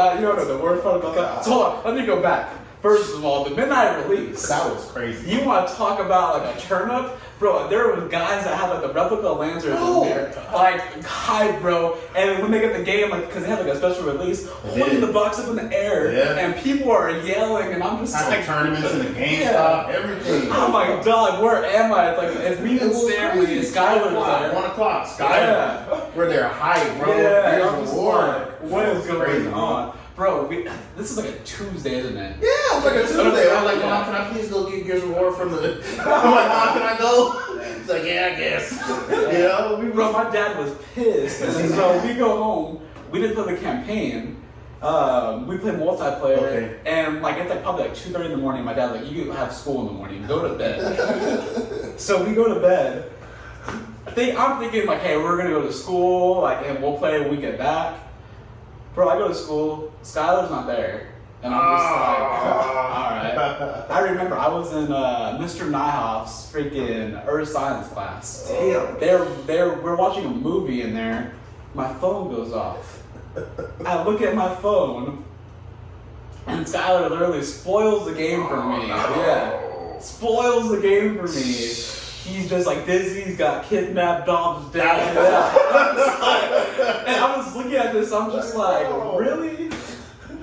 that? So hold on, let me go back. First of all, the midnight release. That was crazy. You want to talk about like a turn up? Bro, there were guys that had like the replica Lancers in there. Like, hype, bro. And when they get the game, like, because they have like a special release, holding the box up in the air. Yeah. And people are yelling, and I'm just like. Tournaments in the GameStop, everything. Oh my god, where am I? It's like, it's me and Stanley and Skylar there. 1 o'clock, Skylar. Yeah. We're there hype, bro. Yeah, I'm just like, what is going on? Bro, this is like a Tuesday, isn't it? Yeah, it was like a Tuesday. I was like, Mom, can I please go get Gears of War from the... I'm like, Mom, can I go? She's like, yeah, I guess. You know? Bro, my dad was pissed. And so we go home. We didn't play the campaign. We played multiplayer. Okay. And like it's like probably like 2:30 in the morning. My dad's like, you have school in the morning. Go to bed. So we go to bed. I'm thinking like, hey, we're going to go to school. Like, and we'll play when we get back. Bro, I go to school, Skylar's not there. And I'm just like, alright. I remember I was in Mr. Nyhoff's freaking Earth Science class. Damn. We're watching a movie in there. My phone goes off. I look at my phone, and Skylar literally spoils the game for me. Yeah. Spoils the game for me. He's just like dizzy, he's got kidnapped, Dom's dead. And I was looking at this, I'm just like, really?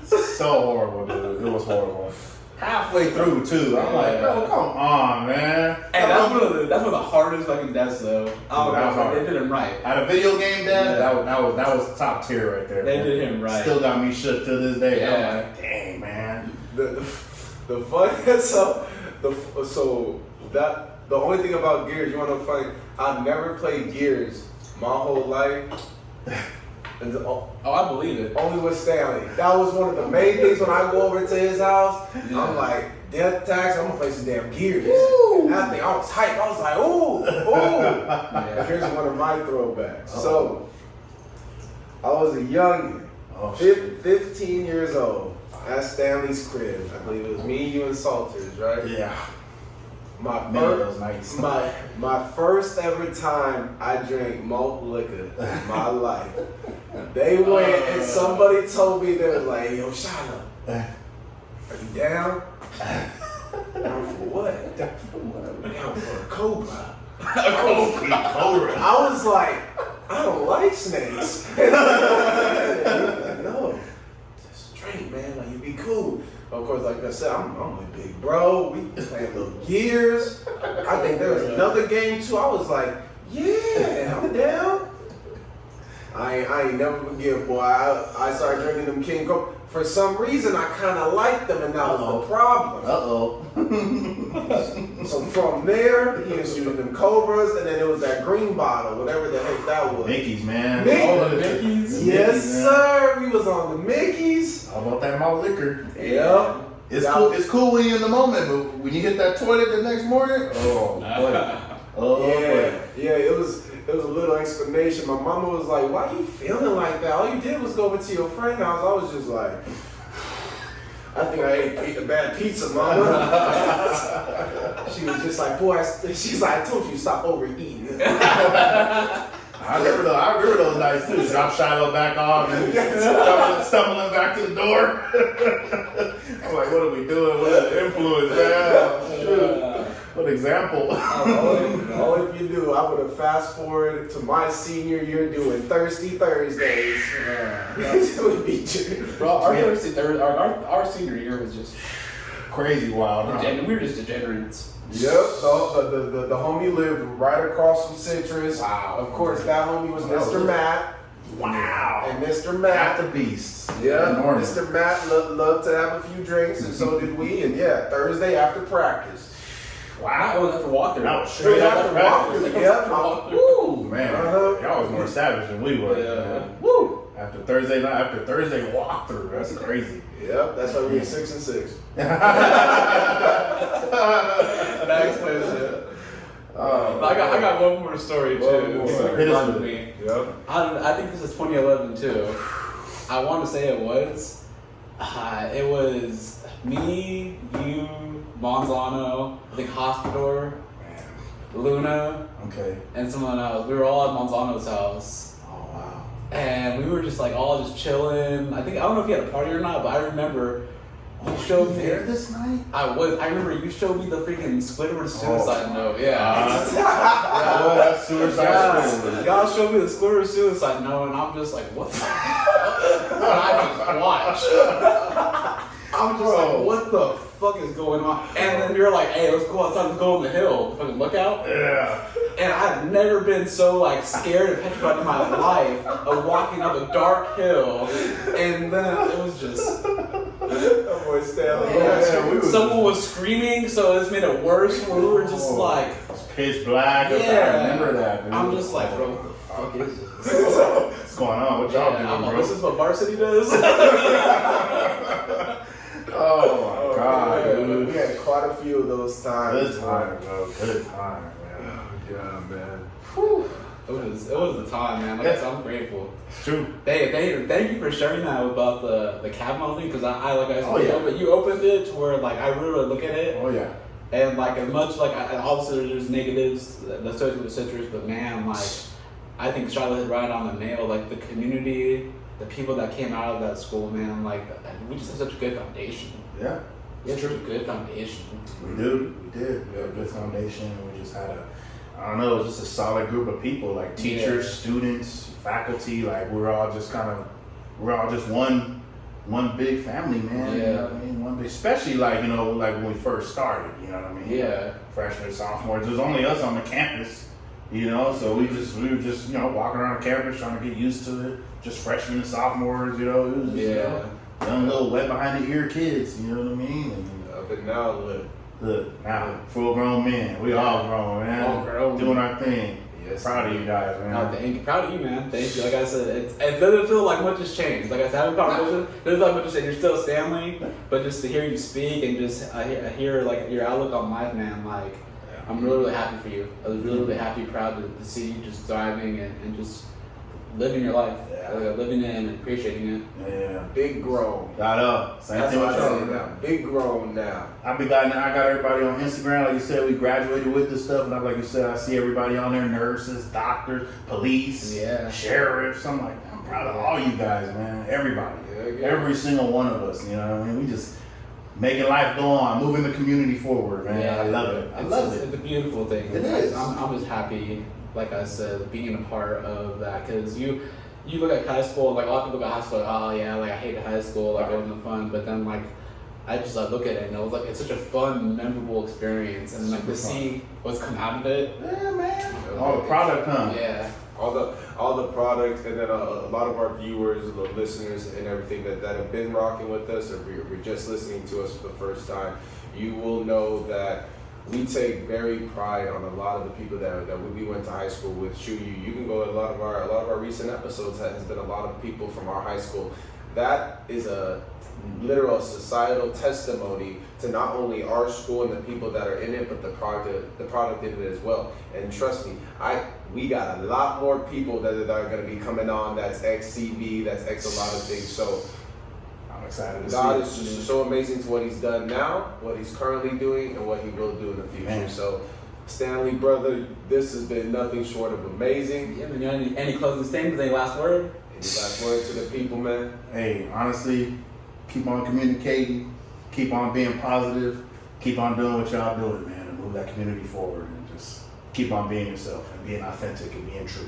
So horrible, dude. It was horrible. Halfway through, too. I'm like, bro, come on, man. And that's one of the hardest fucking deaths, though. Oh, that was hard. They did him right. At a video game death, that was top tier right there. They did him right. Still got me shook to this day. Yeah. I'm like, dang, man. The funniest, the only thing about Gears, you want to know funny? I've never played Gears my whole life. I believe it. Only with Stanley. That was one of the main things when I go over to his house. Yeah. I'm like, death tax, I'm gonna play some damn Gears. And I think I was hyped. I was like, ooh. Yeah. Here's one of my throwbacks. So, I was a youngin', 15 years old, at Stanley's crib. I believe it was me, you, and Salters, right? Yeah. My first ever time I drank malt liquor in my life. They went and somebody told me, they were like, yo, Shana, are you down? Down for what? Down for a cobra. A cobra. I was like, I don't like snakes. No, just drink, man, like you be cool. Of course, like I said, I'm a big bro. We playing little Gears. I think there was another game too. I was like, yeah, I'm down. I ain't never forget, boy. I started drinking them King Cobra. For some reason, I kind of liked them, and that was the problem. So from there, he was using them Cobras, and then it was that green bottle, whatever the heck that was. Mickey's, man. All the Mickeys? Yes, sir. We was on the Mickeys. How about that malt liquor? Yeah. It's cool when you're in the moment, but when you hit that toilet the next morning, yeah, it was a little explanation. My mama was like, "Why you feeling like that? All you did was go over to your friend's house." I was just like, "I think I ate a bad pizza, mama." She was just like, "Boy," she's like, "I told you stop overeating." I remember those nights too. Drop Shiloh back off and stumbling back to the door. I'm like, what are we doing? What is the influence, man? What example? All if you do, I would have fast forwarded to my senior year doing Thirsty Thursdays. It would be bro, our senior year was just crazy wild. Huh? We were just degenerates. Yep, the homie lived right across from Citrus. Wow. Of course, that homie was Mr. Matt. Wow. And Mr. Matt. At the beast. Yeah, Mr. Matt loved to have a few drinks, and so did we. And yeah, Thursday after practice, Wow, it was after Walker. That was straight after Walker. Yeah. Woo, man. Uh-huh. Y'all was more savage than we were. Yeah. Man. Woo. After Thursday night, after Thursday walkthrough. That's crazy. Yep, that's why we were 6 and 6. That explains it. I got one more story too. One more. It reminded me. Yep. I think this is 2011 too. I want to say it was. It was me, you, Monzano, I think Hospital, Luna, Okay. and someone else. We were all at Monzano's house. Oh, wow. And we were just like all just chilling. I don't know if you had a party or not, but I remember you showed me. There this night? I remember you showed me the freaking Squidward suicide note. Yeah. Oh, that's suicide Squidward. Y'all showed me the Squidward suicide note, and I'm just like, what the fuck? And I just watched. I'm just like, what the fuck is going on? And then you're like, hey, let's go outside, let's go on the hill, the fucking lookout. Yeah. And I've never been so like scared and petrified in my life of walking up a dark hill. And then it was just, That boy Stanley. someone was screaming, so this made it worse. We were just like, It's pitch black. yeah. I remember that, dude. I'm just like, bro, what the fuck is this? What's going on? What y'all doing, I'm like, bro? this is what varsity does? Oh my god, Yeah, dude. we had quite a few of those times. Good time, bro. Good time, man. Yeah, man. Whew. It was the time, man. Like I said, I'm grateful. It's true. Thank you for sharing that about the Kavanaugh thing, because I like I said, Oh, yeah. you opened it to where like I really look at it, Oh yeah. and like as much like obviously there's negatives associated with citrus, but man, like I think Charlotte hit right on the nail. Like the community, the people that came out of that school, man, like we just have such a good foundation. Yeah. We have such a good foundation. We do. We did. We had a good foundation. We just had I don't know, it was just a solid group of people, like teachers, students, faculty. Like we're all just one big family, man. Yeah. You know what I mean? One big, especially like when we first started. You know what I mean? Yeah. Freshmen, sophomores. There's only us on the campus. So we were just walking around the campus trying to get used to it. Just freshmen and sophomores. It was just young little wet behind the ear kids. You know what I mean? And, Up and now, look, now full grown men. We all grown, man. All grown. Doing our thing. Yes, Proud of you guys, man. No, thank you. Proud of you, man. Thank you. Like I said, it doesn't feel like much has changed. Like I said, having a conversation, it doesn't feel like much has changed. You're still Stanley, but just to hear you speak and just I hear like your outlook on life, man. Like I'm really, really happy for you. I was really, really happy, proud to see you just thriving and just living your life, living it and appreciating it. Yeah. big grown. Got up. Same That's thing what with I'm saying y'all. now. Big grown now. I got everybody on Instagram. Like you said, we graduated with this stuff. And like you said, I see everybody on there: nurses, doctors, police, sheriffs. I'm like, I'm proud of all you guys, man. Everybody, every single one of us. You know what I mean? We just making life go on, moving the community forward, man. Yeah, I love it. I love it. It's a beautiful thing. It is. I'm just happy, like I said, being a part of that, because you look at high school, like a lot of people look at high school, like, oh yeah, like I hate high school, like it wasn't fun, but then like I just like look at it and it was like it's such a fun, memorable experience, and like to see what's come out of it. Yeah, man. All the product, huh? Yeah. All the product, and then a lot of our viewers, the listeners, and everything that have been rocking with us, or we're just listening to us for the first time, you will know that we take very pride on a lot of the people that we went to high school with. Shoot, you can go to a lot of our recent episodes. That has been a lot of people from our high school. That is a literal societal testimony to not only our school and the people that are in it, but the product in it as well. And trust me, we got a lot more people that are going to be coming on. That's ex-CV, that's ex a lot of things. So I'm excited to see God it. is just so amazing to what He's done now, what He's currently doing, and what He will do in the future. Man. So, Stanley, brother, this has been nothing short of amazing. Yeah, man, you know, any closing statements, any last word? Any last word to the people, man? Hey, honestly, keep on communicating, keep on being positive, keep on doing what y'all doing, man, and move that community forward, and just keep on being yourself and being authentic and being true.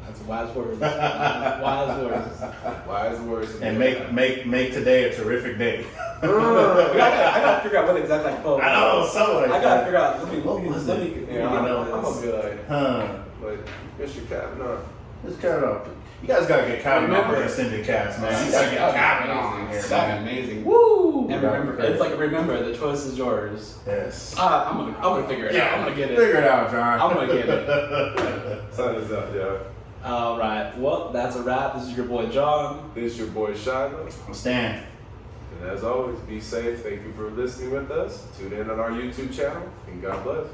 That's wise words. Wise words. Wise words. And make today a terrific day. I gotta figure out what exactly I quote. I know, something like I that. gotta figure out. Let me. Yeah, I know. I'm gonna be like, Huh. but Mr. Kavanaugh. Let's cut it off. You guys gotta get Kavanaugh on Remember- the extended cast, man. You gotta get Kavanaugh on here, That'd man. be amazing. Woo! And remember, it's like remember, the choice is yours. Yes. I'm gonna figure it out. I'm gonna get it. Figure it out, John. I'm gonna get it. Sign us out, y'all. All right. Well, that's a wrap. This is your boy John. This is your boy Shiloh. I'm Stan. And as always, be safe. Thank you for listening with us. Tune in on our YouTube channel, and God bless.